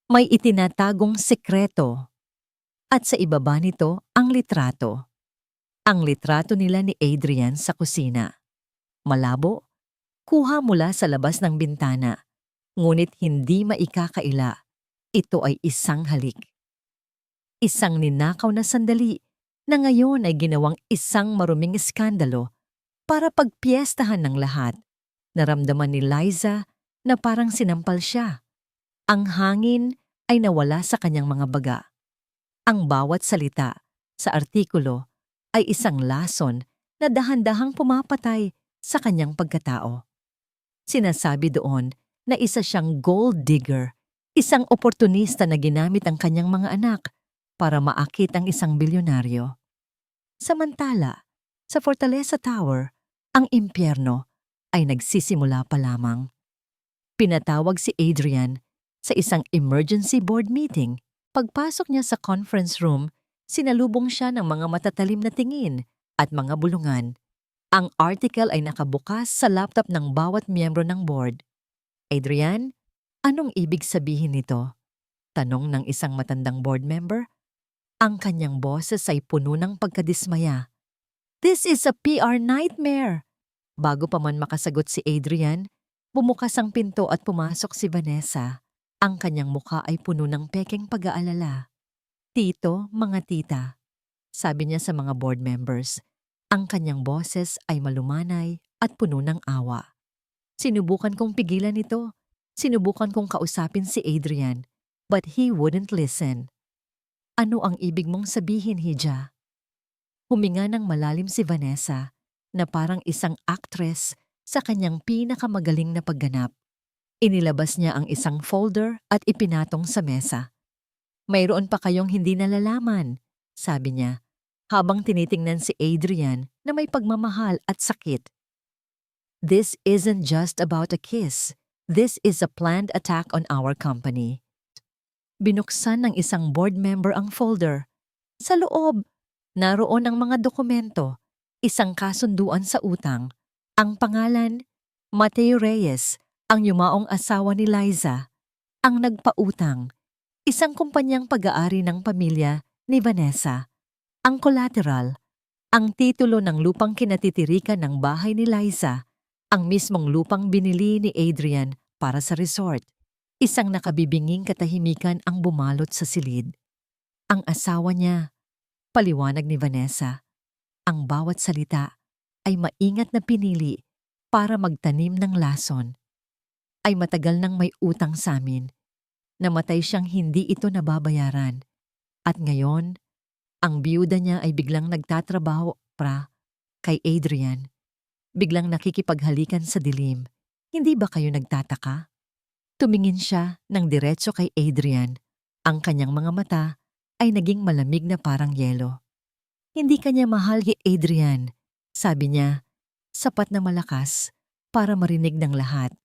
may itinatagong sekreto. At sa ibaba nito, ang litrato. Ang litrato nila ni Adrian sa kusina. Malabo, kuha mula sa labas ng bintana. Ngunit hindi maikakaila. Ito ay isang halik. Isang ninakaw na sandali na ngayon ay ginawang isang maruming iskandalo para pagpiestahan ng lahat. Naramdaman ni Liza na parang sinampal siya. Ang hangin ay nawala sa kanyang mga baga. Ang bawat salita sa artikulo ay isang lason na dahan-dahang pumapatay sa kanyang pagkatao. Sinasabi doon na isa siyang gold digger, isang oportunista na ginamit ang kanyang mga anak para maakit ang isang bilyonaryo. Samantala, sa Fortaleza Tower, ang impyerno ay nagsisimula pa lamang. Pinatawag si Adrian sa isang emergency board meeting. Pagpasok niya sa conference room, sinalubong siya ng mga matatalim na tingin at mga bulungan. Ang article ay nakabukas sa laptop ng bawat miyembro ng board. Adrian, anong ibig sabihin nito? Tanong ng isang matandang board member. Ang kanyang boses ay puno ng pagkadismaya. This is a PR nightmare! Bago pa man makasagot si Adrian, bumukas ang pinto at pumasok si Vanessa. Ang kanyang mukha ay puno ng pekeng pag-aalala. Tito, mga tita, sabi niya sa mga board members. Ang kanyang boses ay malumanay at puno ng awa. Sinubukan kong pigilan ito. Sinubukan kong kausapin si Adrian, but he wouldn't listen. Ano ang ibig mong sabihin, Hija? Huminga ng malalim si Vanessa na parang isang actress sa kanyang pinakamagaling na pagganap. Inilabas niya ang isang folder at ipinatong sa mesa. Mayroon pa kayong hindi nalalaman, sabi niya, habang tinitingnan si Adrian na may pagmamahal at sakit. This isn't just about a kiss. This is a planned attack on our company. Binuksan ng isang board member ang folder. Sa loob, naroon ang mga dokumento, isang kasunduan sa utang, ang pangalan, Mateo Reyes, ang yumaong asawa ni Liza, ang nagpautang, isang kumpanyang pag-aari ng pamilya ni Vanessa, ang collateral, ang titulo ng lupang kinatitirikan ng bahay ni Liza, ang mismong lupang binili ni Adrian para sa resort. Isang nakabibinging katahimikan ang bumalot sa silid. Ang asawa niya, paliwanag ni Vanessa. Ang bawat salita ay maingat na pinili para magtanim ng lason. Ay matagal nang may utang sa amin. Namatay siyang hindi ito nababayaran. At ngayon, ang biyuda niya ay biglang nagtatrabaho kay Adrian. Biglang nakikipaghalikan sa dilim. Hindi ba kayo nagtataka? Tumingin siya ng diretso kay Adrian. Ang kanyang mga mata ay naging malamig na parang yelo. Hindi kanya mahal kay Adrian, sabi niya, sapat na malakas para marinig ng lahat.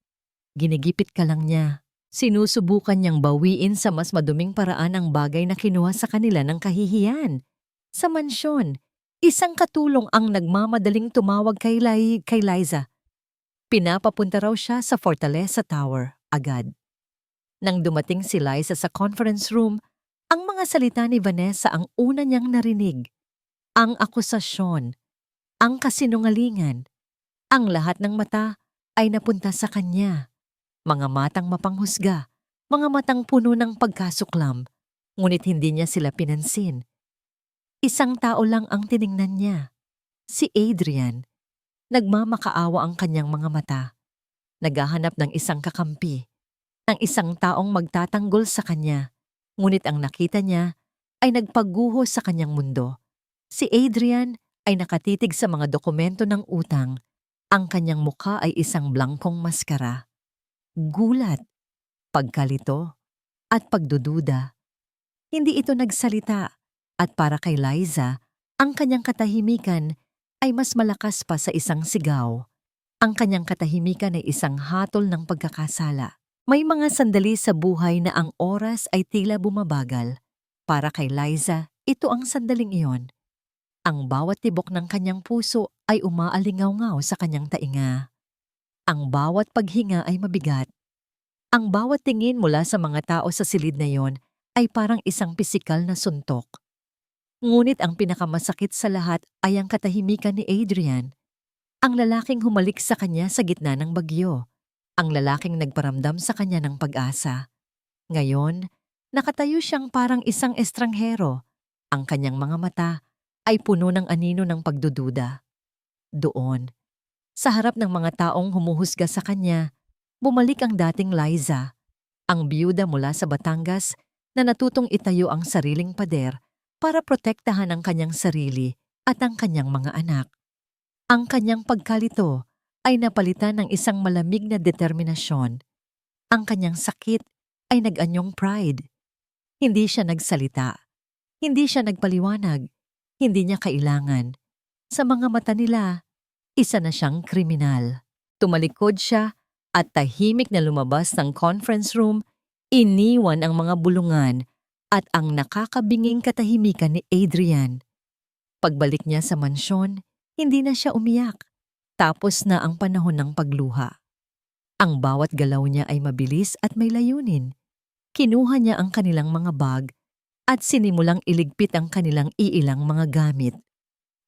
Ginigipit ka lang niya, Sinusubukan niyang bawiin sa mas maduming paraan ang bagay na kinuha sa kanila ng kahihiyan. Sa mansyon, isang katulong ang nagmamadaling tumawag kay Liza. Pinapapunta raw siya sa Fortaleza Tower agad. Nang dumating si Liza sa conference room, ang mga salita ni Vanessa ang una niyang narinig. Ang akusasyon, ang kasinungalingan, ang lahat ng mata ay napunta sa kanya. Mga matang mapanghusga, mga matang puno ng pagkasuklam, ngunit hindi niya sila pinansin. Isang tao lang ang tiningnan niya, si Adrian. Nagmamakaawa ang kanyang mga mata. Naghahanap ng isang kakampi, ng isang taong magtatanggol sa kanya. Ngunit ang nakita niya ay nagpaguho sa kanyang mundo. Si Adrian ay nakatitig sa mga dokumento ng utang. Ang kanyang mukha ay isang blangkong maskara. Gulat, pagkalito, at pagdududa. Hindi ito nagsalita at para kay Liza, ang kanyang katahimikan ay mas malakas pa sa isang sigaw. Ang kanyang katahimikan ay isang hatol ng pagkakasala. May mga sandali sa buhay na ang oras ay tila bumabagal. Para kay Liza, ito ang sandaling iyon. Ang bawat tibok ng kanyang puso ay umaalingaw-ngaw sa kanyang tainga. Ang bawat paghinga ay mabigat. Ang bawat tingin mula sa mga tao sa silid na iyon ay parang isang pisikal na suntok. Ngunit ang pinakamasakit sa lahat ay ang katahimikan ni Adrian. Ang lalaking humalik sa kanya sa gitna ng bagyo. Ang lalaking nagparamdam sa kanya ng pag-asa. Ngayon, nakatayo siyang parang isang estranghero. Ang kanyang mga mata ay puno ng anino ng pagdududa. Doon, sa harap ng mga taong humuhusga sa kanya, bumalik ang dating Liza, ang biyuda mula sa Batangas na natutong itayo ang sariling pader para protektahan ang kanyang sarili at ang kanyang mga anak. Ang kanyang pagkalito ay napalitan ng isang malamig na determinasyon. Ang kanyang sakit ay nag-anyong pride. Hindi siya nagsalita. Hindi siya nagpaliwanag. Hindi niya kailangan. Sa mga mata nila, isa na siyang kriminal. Tumalikod siya at tahimik na lumabas ng conference room, iniwan ang mga bulungan at ang nakakabinging katahimikan ni Adrian. Pagbalik niya sa mansyon, hindi na siya umiyak. Tapos na ang panahon ng pagluha. Ang bawat galaw niya ay mabilis at may layunin. Kinuha niya ang kanilang mga bag at sinimulang iligpit ang kanilang iilang mga gamit.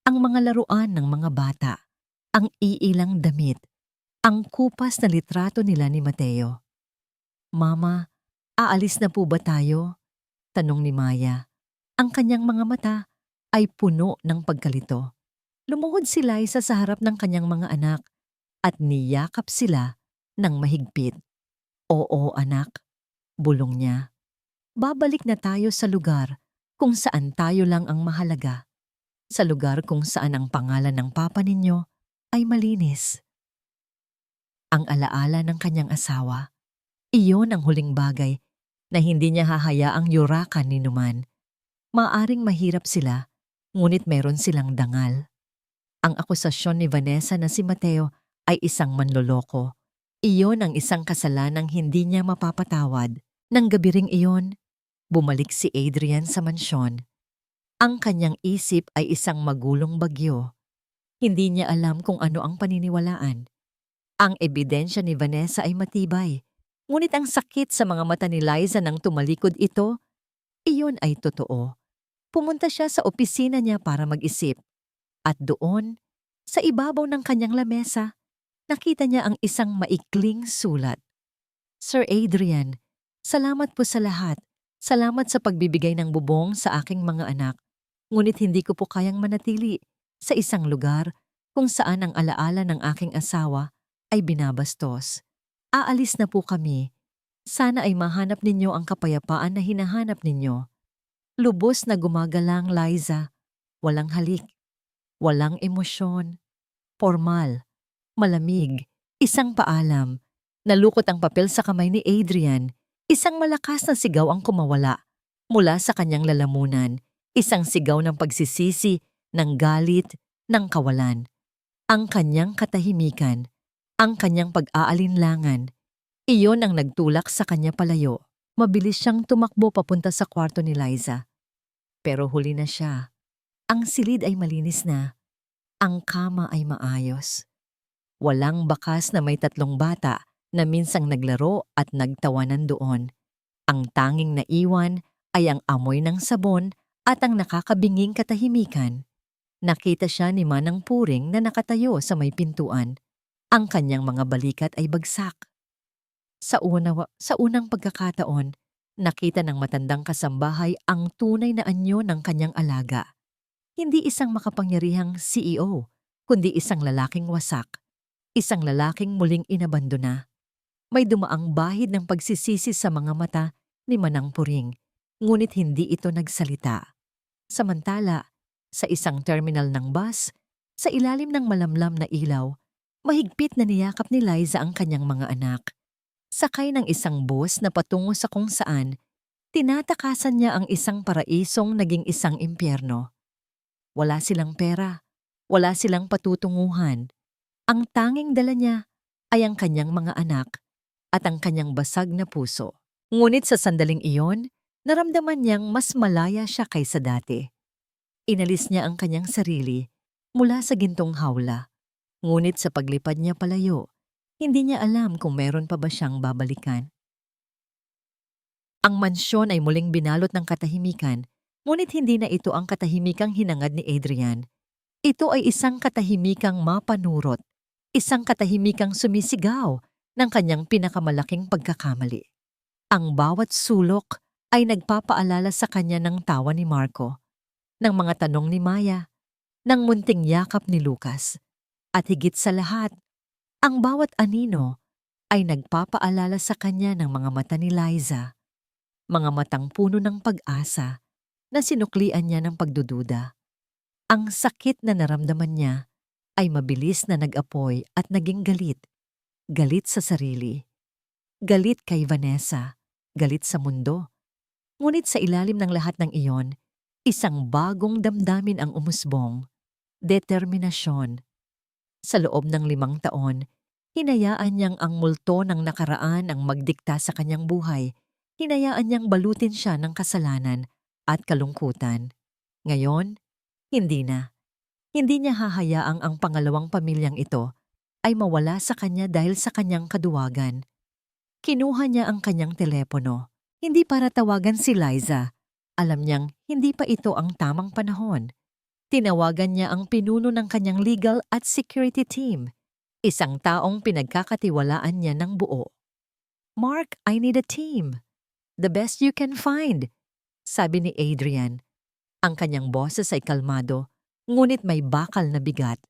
Ang mga laruan ng mga bata, ang iilang damit, ang kupas na litrato nila ni Mateo. "Mama, aalis na po ba tayo?" tanong ni Maya. Ang kanyang mga mata ay puno ng pagkalito. Lumuhod si Liza sa harap ng kanyang mga anak at niyakap sila ng mahigpit. "Oo, anak," bulong niya. "Babalik na tayo sa lugar kung saan tayo lang ang mahalaga. Sa lugar kung saan ang pangalan ng papa ninyo ay malinis." Ang alaala ng kanyang asawa, iyon ang huling bagay na hindi niya hahayaang yurakan ni Numan. Maaring mahirap sila, ngunit meron silang dangal. Ang akusasyon ni Vanessa na si Mateo ay isang manloloko. Iyon ang isang kasalanang hindi niya mapapatawad. Nang gabi ring iyon, bumalik si Adrian sa mansyon. Ang kanyang isip ay isang magulong bagyo. Hindi niya alam kung ano ang paniniwalaan. Ang ebidensya ni Vanessa ay matibay. Ngunit ang sakit sa mga mata ni Liza nang tumalikod ito, iyon ay totoo. Pumunta siya sa opisina niya para mag-isip. At doon, sa ibabaw ng kanyang lamesa, nakita niya ang isang maikling sulat. "Sir Adrian, salamat po sa lahat. Salamat sa pagbibigay ng bubong sa aking mga anak. Ngunit hindi ko po kayang manatili sa isang lugar kung saan ang alaala ng aking asawa ay binabastos. Aalis na po kami. Sana ay mahanap ninyo ang kapayapaan na hinahanap ninyo." Lubos na gumagalang Liza. Walang halik. Walang emosyon. Formal. Malamig. Isang paalam. Nalukot ang papel sa kamay ni Adrian. Isang malakas na sigaw ang kumawala mula sa kanyang lalamunan. Isang sigaw ng pagsisisi, ng galit, ng kawalan. Ang kanyang katahimikan, ang kanyang pag-aalinlangan, Iyon ang nagtulak sa kanya palayo. Mabilis siyang tumakbo papunta sa kwarto ni Liza. Pero huli na siya. Ang silid ay malinis na. Ang kama ay maayos. Walang bakas na may 3 bata na minsang naglaro at nagtawanan doon. Ang tanging naiwan ay ang amoy ng sabon at ang nakakabinging katahimikan. Nakita siya ni Manang Puring na nakatayo sa may pintuan. Ang kanyang mga balikat ay bagsak. Sa unang pagkakataon, nakita ng matandang kasambahay ang tunay na anyo ng kanyang alaga. Hindi isang makapangyarihang CEO, kundi isang lalaking wasak. Isang lalaking muling inabandona. May dumaang bahid ng pagsisisi sa mga mata ni Manang Puring, ngunit hindi ito nagsalita. Samantala, sa isang terminal ng bus, sa ilalim ng malamlam na ilaw, mahigpit na niyakap ni Liza ang kanyang mga anak. Sakay ng isang bus na patungo sa kung saan, tinatakasan niya ang isang paraisong naging isang impyerno. Wala silang pera, wala silang patutunguhan. Ang tanging dala niya ay ang kanyang mga anak at ang kanyang basag na puso. Ngunit sa sandaling iyon, naramdaman niyang mas malaya siya kaysa dati. Inalis niya ang kanyang sarili mula sa gintong hawla. Ngunit sa paglipad niya palayo, hindi niya alam kung meron pa ba siyang babalikan. Ang mansyon ay muling binalot ng katahimikan, ngunit hindi na ito ang katahimikang hinangad ni Adrian. Ito ay isang katahimikang mapanurot, isang katahimikang sumisigaw ng kanyang pinakamalaking pagkakamali. Ang bawat sulok ay nagpapaalala sa kanya ng tawa ni Marco, ng mga tanong ni Maya, ng munting yakap ni Lucas, at higit sa lahat, ang bawat anino ay nagpapaalala sa kanya ng mga mata ni Liza, mga matang puno ng pag-asa na sinuklian niya ng pagdududa. Ang sakit na naramdaman niya ay mabilis na nag-apoy at naging galit. Galit sa sarili. Galit kay Vanessa. Galit sa mundo. Ngunit sa ilalim ng lahat ng iyon, isang bagong damdamin ang umusbong. Determinasyon. Sa loob ng 5 taon, hinayaan niyang ang multo ng nakaraan ang magdikta sa kanyang buhay. Hinayaan niyang balutin siya ng kasalanan at kalungkutan. Ngayon, hindi na. Hindi niya hahayaang ang pangalawang pamilyang ito ay mawala sa kanya dahil sa kanyang kaduwagan. Kinuha niya ang kanyang telepono, hindi para tawagan si Liza. Alam niyang hindi pa ito ang tamang panahon. Tinawagan niya ang pinuno ng kanyang legal at security team, isang taong pinagkakatiwalaan niya ng buo. "Mark, I need a team. The best you can find," sabi ni Adrian. Ang kanyang boses ay kalmado, ngunit may bakal na bigat.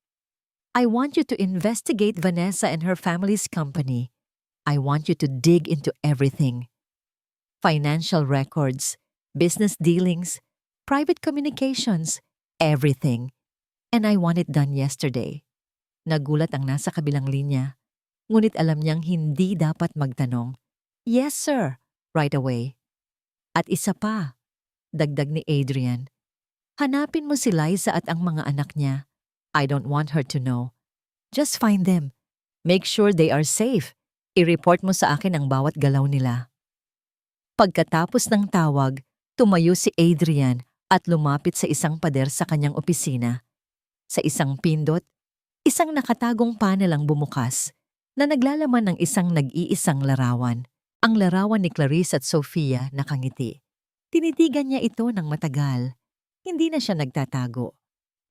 "I want you to investigate Vanessa and her family's company. I want you to dig into everything. Financial records, business dealings, private communications, everything. And I want it done yesterday." Nagulat ang nasa kabilang linya, ngunit alam niyang hindi dapat magtanong. "Yes, sir," right away. At isa pa, dagdag ni Adrian, "Hanapin mo si Liza at ang mga anak niya. I don't want her to know. Just find them. Make sure they are safe. I-report mo sa akin ang bawat galaw nila." Pagkatapos ng tawag, tumayo si Adrian at lumapit sa isang pader sa kanyang opisina. Sa isang pindot, isang nakatagong panel ang bumukas na naglalaman ng isang nag-iisang larawan. Ang larawan ni Clarice at Sofia nakangiti. Tinitigan niya ito ng matagal. Hindi na siya nagtatago.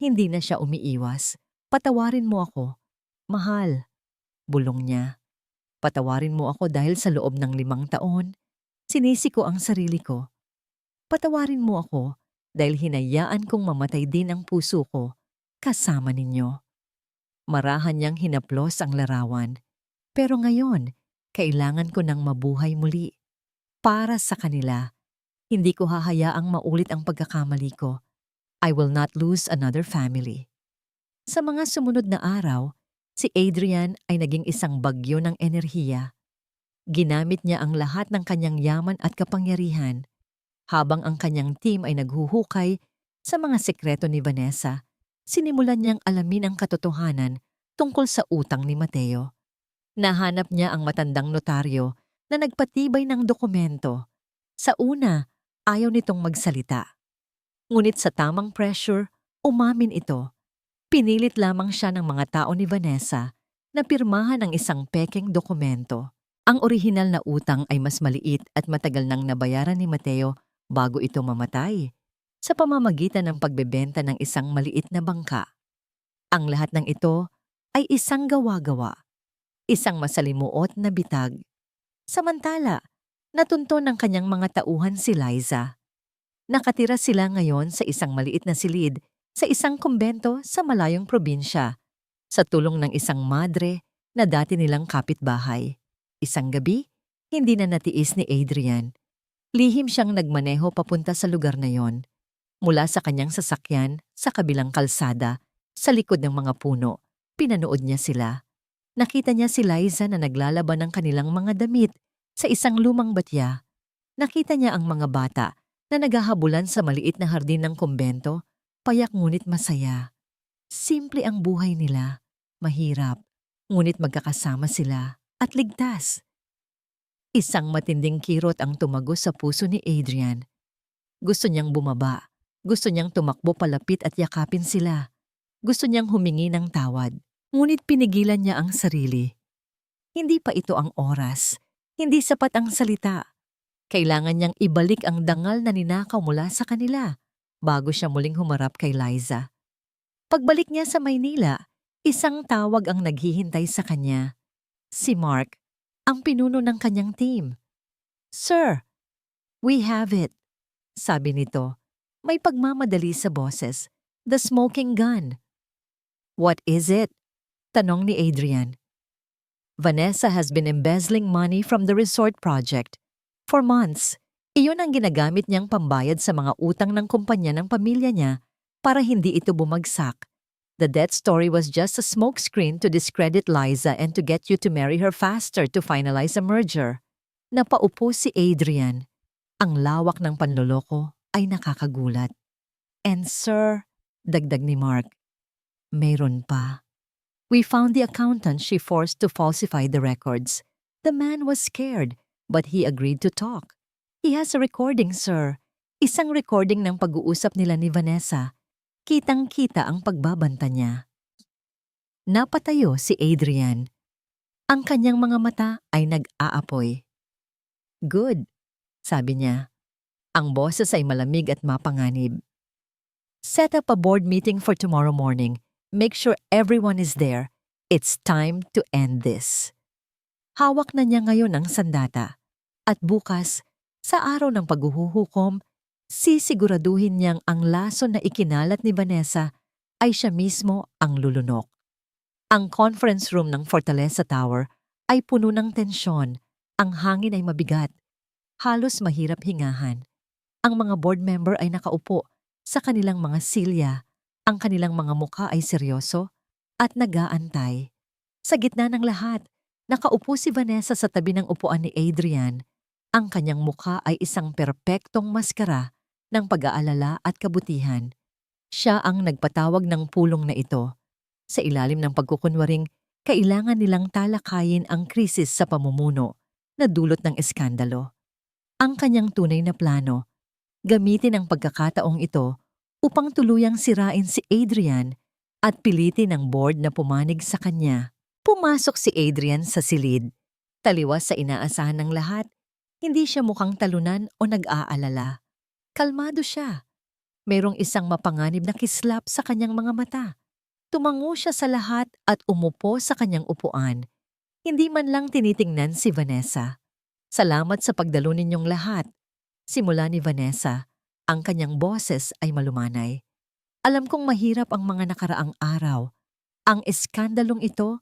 Hindi na siya umiiwas. "Patawarin mo ako. Mahal," bulong niya. "Patawarin mo ako dahil sa loob ng 5 taon, sinisi ko ang sarili ko. Patawarin mo ako dahil hinayaan kong mamatay din ang puso ko kasama ninyo." Marahan niyang hinaplos ang larawan. Pero ngayon, kailangan ko nang mabuhay muli. Para sa kanila, hindi ko hahayaang maulit ang pagkakamali ko. I will not lose another family. Sa mga sumunod na araw, si Adrian ay naging isang bagyo ng enerhiya. Ginamit niya ang lahat ng kanyang yaman at kapangyarihan, habang ang kanyang team ay naghuhukay sa mga sekreto ni Vanessa. Sinimulan niyang alamin ang katotohanan tungkol sa utang ni Mateo. Nahanap niya ang matandang notaryo na nagpatibay ng dokumento. Sa una, ayaw nitong magsalita. Ngunit sa tamang pressure, umamin ito. Pinilit lamang siya ng mga tao ni Vanessa na pirmahan ang isang pekeng dokumento. Ang orihinal na utang ay mas maliit at matagal nang nabayaran ni Mateo bago ito mamatay sa pamamagitan ng pagbebenta ng isang maliit na bangka. Ang lahat ng ito ay isang gawa-gawa, isang masalimuot na bitag. Samantala, natunto ng kanyang mga tauhan si Liza. Nakatira sila ngayon sa isang maliit na silid sa isang kumbento sa malayong probinsya, sa tulong ng isang madre na dati nilang kapitbahay. Isang gabi, hindi na natiis ni Adrian. Lihim siyang nagmaneho papunta sa lugar na yon. Mula sa kanyang sasakyan sa kabilang kalsada, sa likod ng mga puno, pinanood niya sila. Nakita niya si Liza na naglalaban ng kanilang mga damit sa isang lumang batya. Nakita niya ang mga bata na naghahabulan sa maliit na hardin ng kumbento, payak ngunit masaya. Simple ang buhay nila, mahirap, ngunit magkakasama sila at ligtas. Isang matinding kirot ang tumagos sa puso ni Adrian. Gusto niyang bumaba, gusto niyang tumakbo palapit at yakapin sila. Gusto niyang humingi ng tawad, ngunit pinigilan niya ang sarili. Hindi pa ito ang oras, hindi sapat ang salita. Kailangan niyang ibalik ang dangal na ninakaw mula sa kanila bago siya muling humarap kay Liza. Pagbalik niya sa Maynila, isang tawag ang naghihintay sa kanya. Si Mark, ang pinuno ng kanyang team. "Sir, we have it," sabi nito. May pagmamadali sa boses. "The smoking gun." "What is it?" tanong ni Adrian. "Vanessa has been embezzling money from the resort project. For months, iyon ang ginagamit niyang pambayad sa mga utang ng kumpanya ng pamilya niya para hindi ito bumagsak. The debt story was just a smokescreen to discredit Liza and to get you to marry her faster to finalize a merger." Napaupo si Adrian. Ang lawak ng panloloko ay nakakagulat. "And sir," dagdag ni Mark, "mayroon pa. We found the accountant she forced to falsify the records. The man was scared, but he agreed to talk. He has a recording, sir. Isang recording ng pag-uusap nila ni Vanessa. Kitang-kita ang pagbabanta niya." Napatayo si Adrian. Ang kanyang mga mata ay nag-aapoy. "Good," sabi niya. Ang boses ay malamig at mapanganib. "Set up a board meeting for tomorrow morning. Make sure everyone is there. It's time to end this." Hawak na niya ngayon ang sandata. At bukas, sa araw ng paghuhukom, sisiguraduhin niyang ang lason na ikinalat ni Vanessa ay siya mismo ang lulunok. Ang conference room ng Fortaleza Tower ay puno ng tensyon. Ang hangin ay mabigat. Halos mahirap hingahan. Ang mga board member ay nakaupo sa kanilang mga silya. Ang kanilang mga mukha ay seryoso at nag-aantay. Sa gitna ng lahat, nakaupo si Vanessa sa tabi ng upuan ni Adrian. Ang kanyang mukha ay isang perpektong maskara ng pag-aalala at kabutihan. Siya ang nagpatawag ng pulong na ito. Sa ilalim ng pagkukunwaring, kailangan nilang talakayin ang krisis sa pamumuno na dulot ng eskandalo. Ang kanyang tunay na plano, gamitin ang pagkakataong ito upang tuluyang sirain si Adrian at pilitin ang board na pumanig sa kanya. Pumasok si Adrian sa silid. Taliwas sa inaasahan ng lahat, hindi siya mukhang talunan o nag-aalala. Kalmado siya. Mayroong isang mapanganib na kislap sa kanyang mga mata. Tumango siya sa lahat at umupo sa kanyang upuan. Hindi man lang tinitingnan si Vanessa. "Salamat sa pagdalo ninyong lahat." Simula ni Vanessa, ang kanyang boses ay malumanay. "Alam kong mahirap ang mga nakaraang araw. Ang eskandalong ito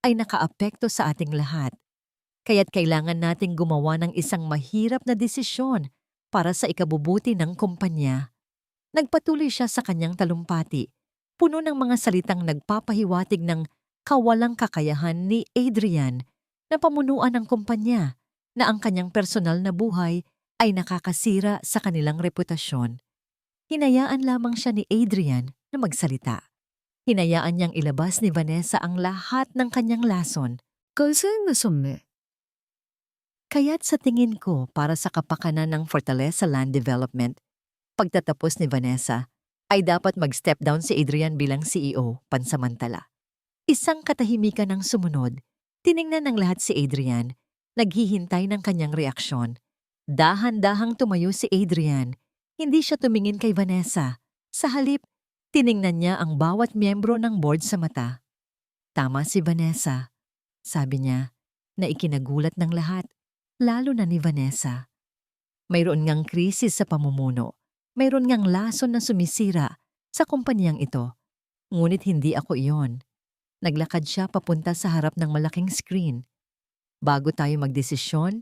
ay nakaapekto sa ating lahat. Kaya't kailangan nating gumawa ng isang mahirap na desisyon para sa ikabubuti ng kumpanya." Nagpatuloy siya sa kanyang talumpati, puno ng mga salitang nagpapahiwatig ng kawalang kakayahan ni Adrian na pamunuan ng kumpanya, na ang kanyang personal na buhay ay nakakasira sa kanilang reputasyon. Hinayaan lamang siya ni Adrian na magsalita. Hinayaan niyang ilabas ni Vanessa ang lahat ng kanyang lason. कळसंय na somne. Kaya't sa tingin ko para sa kapakanan ng Fortaleza Land Development, pagtatapos ni Vanessa, ay dapat mag-step down si Adrian bilang CEO pansamantala. Isang katahimikan ang sumunod. Tiningnan ng lahat si Adrian, naghihintay ng kanyang reaksyon. Dahan-dahang tumayo si Adrian. Hindi siya tumingin kay Vanessa. Sa halip, tiningnan niya ang bawat miyembro ng board sa mata. Tama si Vanessa, sabi niya, na ikinagulat ng lahat, lalo na ni Vanessa. Mayroon ngang krisis sa pamumuno. Mayroon ngang lason na sumisira sa kumpanyang ito. Ngunit hindi ako iyon. Naglakad siya papunta sa harap ng malaking screen. Bago tayo magdesisyon,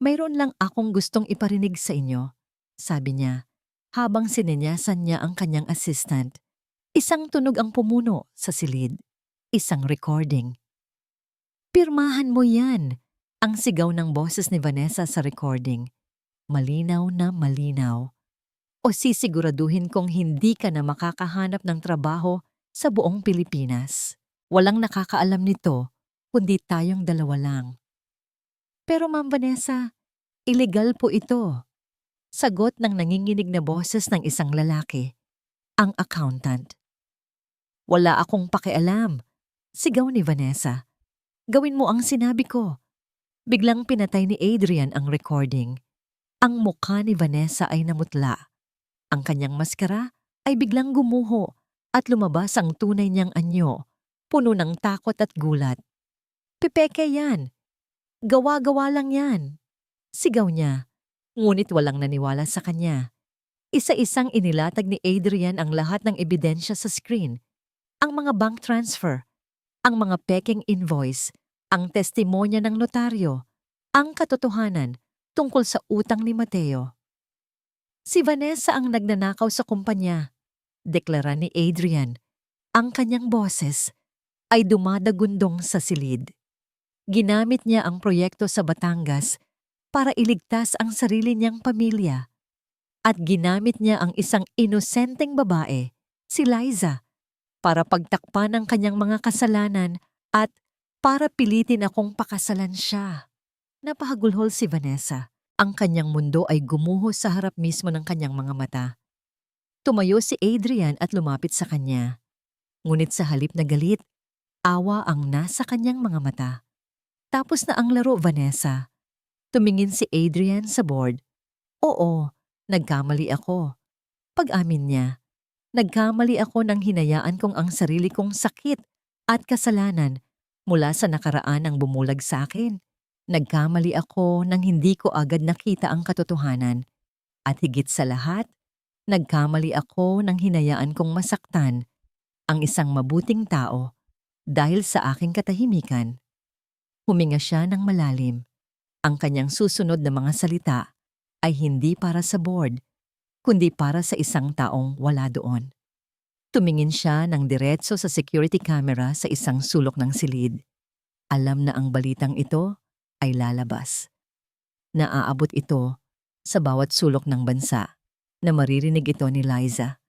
mayroon lang akong gustong iparinig sa inyo, sabi niya, habang sinenyasan niya ang kanyang assistant. Isang tunog ang pumuno sa silid. Isang recording. Pirmahan mo yan, ang sigaw ng boses ni Vanessa sa recording. Malinaw na malinaw. O sisiguraduhin kong hindi ka na makakahanap ng trabaho sa buong Pilipinas. Walang nakakaalam nito, kundi tayong dalawa lang. Pero Ma'am Vanessa, illegal po ito. Sagot ng nanginginig na boses ng isang lalaki, ang accountant. Wala akong pakialam, sigaw ni Vanessa. Gawin mo ang sinabi ko. Biglang pinatay ni Adrian ang recording. Ang mukha ni Vanessa ay namutla. Ang kanyang maskara ay biglang gumuho at lumabas ang tunay niyang anyo, puno ng takot at gulat. Pepeke yan. Gawa-gawa lang yan. Sigaw niya, ngunit walang naniwala sa kanya. Isa-isang inilatag ni Adrian ang lahat ng ebidensya sa screen. Ang mga bank transfer, ang mga peking invoice, ang testimonya ng notaryo, ang katotohanan tungkol sa utang ni Mateo. Si Vanessa ang nagnanakaw sa kumpanya, deklara ni Adrian. Ang kanyang boses ay dumadagundong sa silid. Ginamit niya ang proyekto sa Batangas para iligtas ang sarili niyang pamilya. At ginamit niya ang isang inosenteng babae, si Liza, para pagtakpan ang kanyang mga kasalanan at para pilitin akong pakasalan siya. Napahagulhol si Vanessa. Ang kanyang mundo ay gumuho sa harap mismo ng kanyang mga mata. Tumayo si Adrian at lumapit sa kanya. Ngunit sa halip na galit, awa ang nasa kanyang mga mata. Tapos na ang laro, Vanessa. Tumingin si Adrian sa board. Oo, nagkamali ako. Pag-amin niya, nagkamali ako nang hinayaan kong ang sarili kong sakit at kasalanan mula sa nakaraan ang bumulag sa akin. Nagkamali ako nang hindi ko agad nakita ang katotohanan. At higit sa lahat, nagkamali ako nang hinayaan kong masaktan ang isang mabuting tao dahil sa aking katahimikan. Huminga siya ng malalim. Ang kanyang susunod na mga salita ay hindi para sa board, kundi para sa isang taong wala doon. Tumingin siya ng diretso sa security camera sa isang sulok ng silid. Alam na ang balitang ito ay lalabas. Naaabot ito sa bawat sulok ng bansa na maririnig ito ni Liza.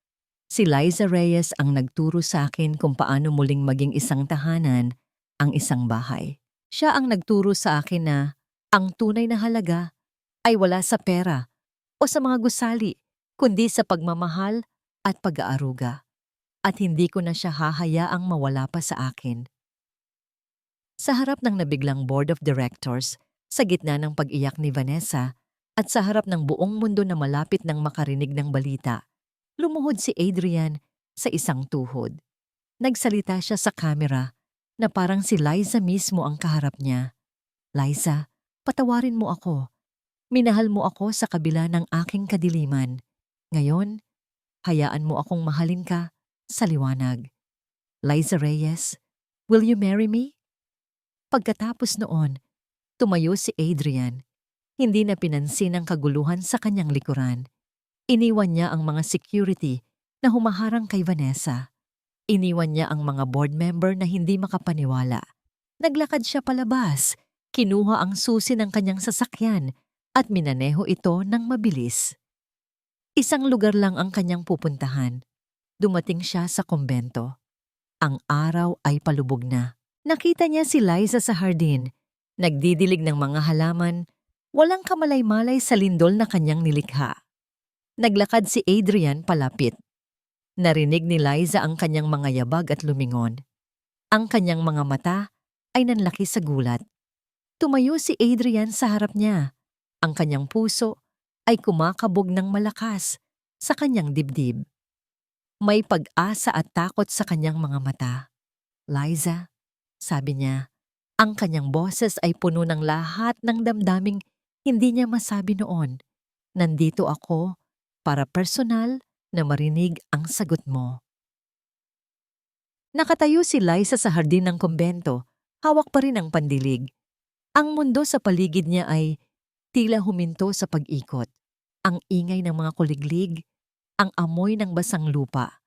Si Liza Reyes ang nagturo sa akin kung paano muling maging isang tahanan ang isang bahay. Siya ang nagturo sa akin na ang tunay na halaga ay wala sa pera o sa mga gusali, kundi sa pagmamahal at pag-aaruga. At hindi ko na siya hahayaang mawala pa sa akin. Sa harap ng nabiglang board of directors, sa gitna ng pag-iyak ni Vanessa, at sa harap ng buong mundo na malapit ng makarinig ng balita, lumuhod si Adrian sa isang tuhod. Nagsalita siya sa kamera na parang si Liza mismo ang kaharap niya. Liza, patawarin mo ako. Minahal mo ako sa kabila ng aking kadiliman. Ngayon, hayaan mo akong mahalin ka sa liwanag. Liza Reyes, will you marry me? Pagkatapos noon, tumayo si Adrian. Hindi na pinansin ang kaguluhan sa kanyang likuran. Iniwan niya ang mga security na humaharang kay Vanessa. Iniwan niya ang mga board member na hindi makapaniwala. Naglakad siya palabas, kinuha ang susi ng kanyang sasakyan at minaneho ito ng mabilis. Isang lugar lang ang kanyang pupuntahan. Dumating siya sa kumbento. Ang araw ay palubog na. Nakita niya si Liza sa hardin, nagdidilig ng mga halaman, walang kamalay-malay sa lindol na kanyang nilikha. Naglakad si Adrian palapit. Narinig ni Liza ang kanyang mga yabag at lumingon. Ang kanyang mga mata ay nanlaki sa gulat. Tumayo si Adrian sa harap niya. Ang kanyang puso ay kumakabog ng malakas sa kanyang dibdib. May pag-asa at takot sa kanyang mga mata. Liza, sabi niya, ang kanyang boses ay puno ng lahat ng damdaming hindi niya masabi noon. Nandito ako para personal na marinig ang sagot mo. Nakatayo si Liza sa hardin ng kumbento, hawak pa rin ang pandilig. Ang mundo sa paligid niya ay tila huminto sa pag-ikot. Ang ingay ng mga kuliglig, ang amoy ng basang lupa,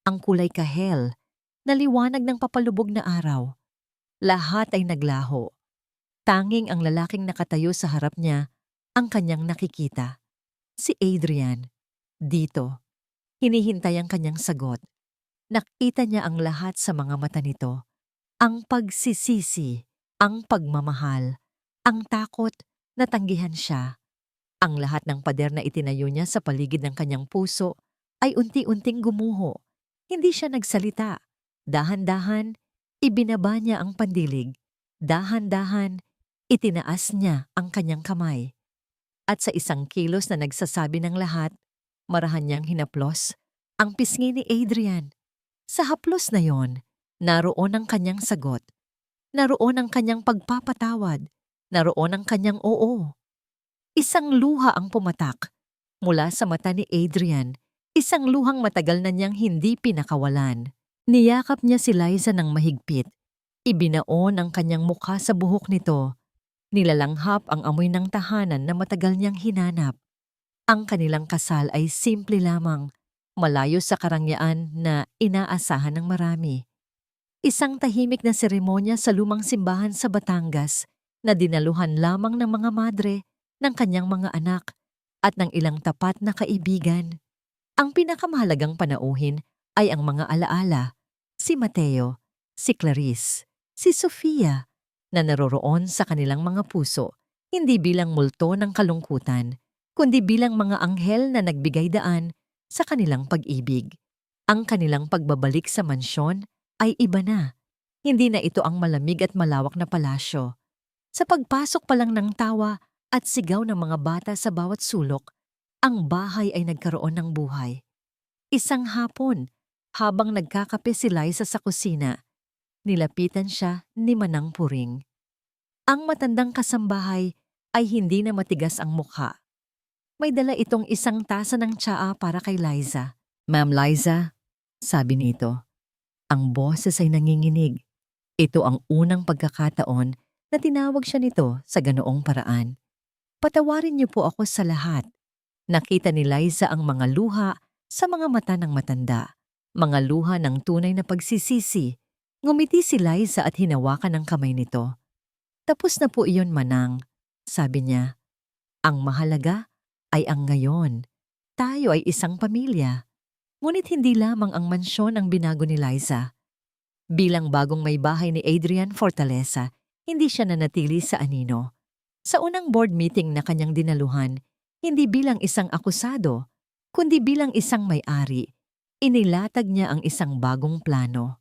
ang kulay kahel, na liwanag ng papalubog na araw. Lahat ay naglaho. Tanging ang lalaking nakatayo sa harap niya ang kanyang nakikita. Si Adrian. Dito. Hinihintay ang kanyang sagot. Nakita niya ang lahat sa mga mata nito. Ang pagsisisi, ang pagmamahal, ang takot na tanggihan siya. Ang lahat ng pader na itinayo niya sa paligid ng kanyang puso ay unti-unting gumuho. Hindi siya nagsalita. Dahan-dahan, ibinaba niya ang pandilig. Dahan-dahan, itinaas niya ang kanyang kamay. At sa isang kilos na nagsasabi ng lahat, marahan niyang hinaplos ang pisngi ni Adrian. Sa haplos na yon, naroon ang kanyang sagot. Naroon ang kanyang pagpapatawad. Naroon ang kanyang oo. Isang luha ang pumatak mula sa mata ni Adrian. Isang luhang matagal na niyang hindi pinakawalan. Niyakap niya si Liza ng mahigpit. Ibinaon ang kanyang mukha sa buhok nito. Nilalanghap ang amoy ng tahanan na matagal niyang hinanap. Ang kanilang kasal ay simple lamang, malayo sa karangyaan na inaasahan ng marami. Isang tahimik na seremonya sa lumang simbahan sa Batangas na dinaluhan lamang ng mga madre, ng kanyang mga anak, at ng ilang tapat na kaibigan. Ang pinakamahalagang panauhin ay ang mga alaala, si Mateo, si Clarice, si Sofia, na naroroon sa kanilang mga puso, hindi bilang multo ng kalungkutan, kundi bilang mga anghel na nagbigay daan sa kanilang pag-ibig. Ang kanilang pagbabalik sa mansyon ay iba na. Hindi na ito ang malamig at malawak na palasyo. Sa pagpasok pa lang ng tawa at sigaw ng mga bata sa bawat sulok, ang bahay ay nagkaroon ng buhay. Isang hapon, habang nagkakape si Liza sa kusina, nilapitan siya ni Manang Puring. Ang matandang kasambahay ay hindi na matigas ang mukha. May dala itong isang tasa ng tsaa para kay Liza. Ma'am Liza, sabi nito. Ang boses ay nanginginig. Ito ang unang pagkakataon na tinawag siya nito sa ganoong paraan. Patawarin niyo po ako sa lahat. Nakita ni Liza ang mga luha sa mga mata ng matanda. Mga luha ng tunay na pagsisisi. Ngumiti si Liza at hinawakan ang kamay nito. Tapos na po iyon, Manang, sabi niya. Ang mahalaga ay ang ngayon. Tayo ay isang pamilya. Ngunit hindi lamang ang mansyon ang binago ni Liza. Bilang bagong may bahay ni Adrian Fortaleza, hindi siya nanatili sa anino. Sa unang board meeting na kanyang dinaluhan, hindi bilang isang akusado, kundi bilang isang may-ari, inilatag niya ang isang bagong plano.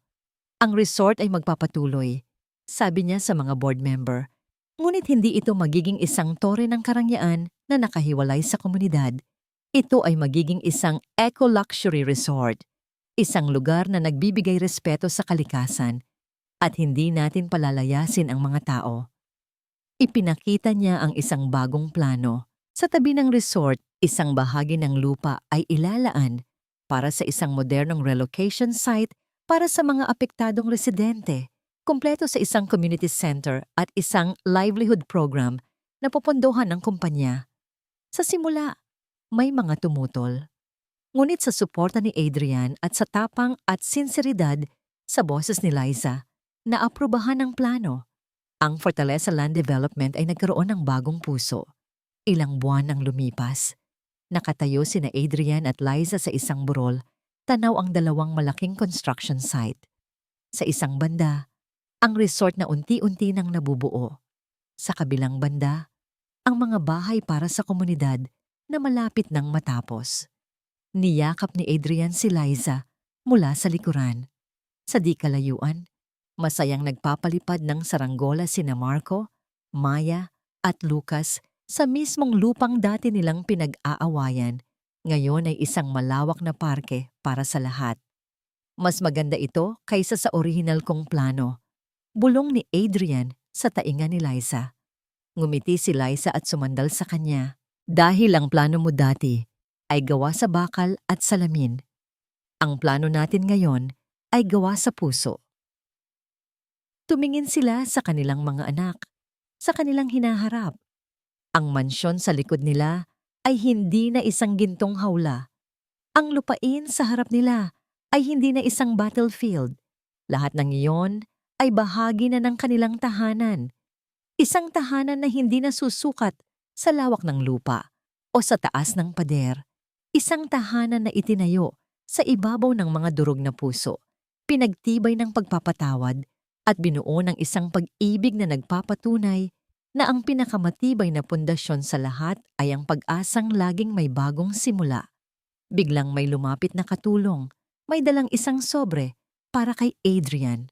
Ang resort ay magpapatuloy, sabi niya sa mga board member. Ngunit hindi ito magiging isang tore ng karangyaan na nakahiwalay sa komunidad. Ito ay magiging isang eco-luxury resort, isang lugar na nagbibigay respeto sa kalikasan at hindi natin palalayasin ang mga tao. Ipinakita niya ang isang bagong plano. Sa tabi ng resort, isang bahagi ng lupa ay ilalaan para sa isang modernong relocation site para sa mga apektadong residente, kumpleto sa isang community center at isang livelihood program na popondohan ng kumpanya. Sa simula, may mga tumutol. Ngunit sa suporta ni Adrian at sa tapang at sinseridad sa boses ni Liza, naaprubahan ang plano. Ang Fortaleza Land Development ay nagkaroon ng bagong puso. Ilang buwan ang lumipas. Nakatayo sina Adrian at Liza sa isang burol, tanaw ang dalawang malaking construction site. Sa isang banda, Ang resort na unti-unti nang nabubuo. Sa kabilang banda, ang mga bahay para sa komunidad na malapit nang matapos. Niyakap ni Adrian si Liza mula sa likuran. Sa di kalayuan, masayang nagpapalipad ng saranggola sina Marco, Maya at Lucas sa mismong lupang dati nilang pinag-aawayan. Ngayon ay isang malawak na parke para sa lahat. Mas maganda ito kaysa sa orihinal kong plano. Bulong ni Adrian sa tainga ni Liza. Ngumiti si Liza at sumandal sa kanya. Dahil ang plano mo dati ay gawa sa bakal at salamin. Ang plano natin ngayon ay gawa sa puso. Tumingin sila sa kanilang mga anak, sa kanilang hinaharap. Ang mansyon sa likod nila ay hindi na isang gintong hawla. Ang lupain sa harap nila ay hindi na isang battlefield. Lahat ng iyon ay bahagi na ng kanilang tahanan. Isang tahanan na hindi na susukat sa lawak ng lupa o sa taas ng pader. Isang tahanan na itinayo sa ibabaw ng mga durog na puso, pinagtibay ng pagpapatawad at binuo ng isang pag-ibig na nagpapatunay na ang pinakamatibay na pundasyon sa lahat ay ang pag-asang laging may bagong simula. Biglang may lumapit na katulong, may dalang isang sobre para kay Adrian.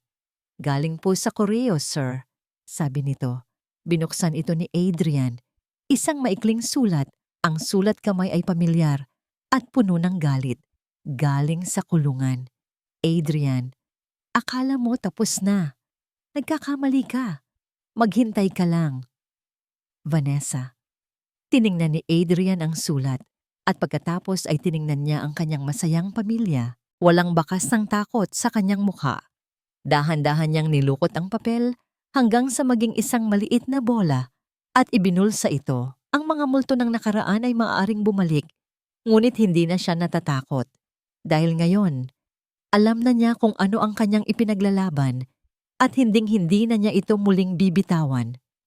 Galing po sa Correo, sir, sabi nito. Binuksan ito ni Adrian. Isang maikling sulat, ang sulat kamay ay pamilyar at puno ng galit. Galing sa kulungan. Adrian, akala mo tapos na. Nagkakamali ka. Maghintay ka lang. Vanessa. Tiningnan ni Adrian ang sulat at pagkatapos ay tiningnan niya ang kanyang masayang pamilya. Walang bakas ng takot sa kanyang mukha. Dahan-dahan niyang nilukot ang papel hanggang sa maging isang maliit na bola at ibinulsa ito. Ang mga multo ng nakaraan ay maaaring bumalik, ngunit hindi na siya natatakot. Dahil ngayon, alam na niya kung ano ang kanyang ipinaglalaban at hinding-hindi na niya ito muling bibitawan.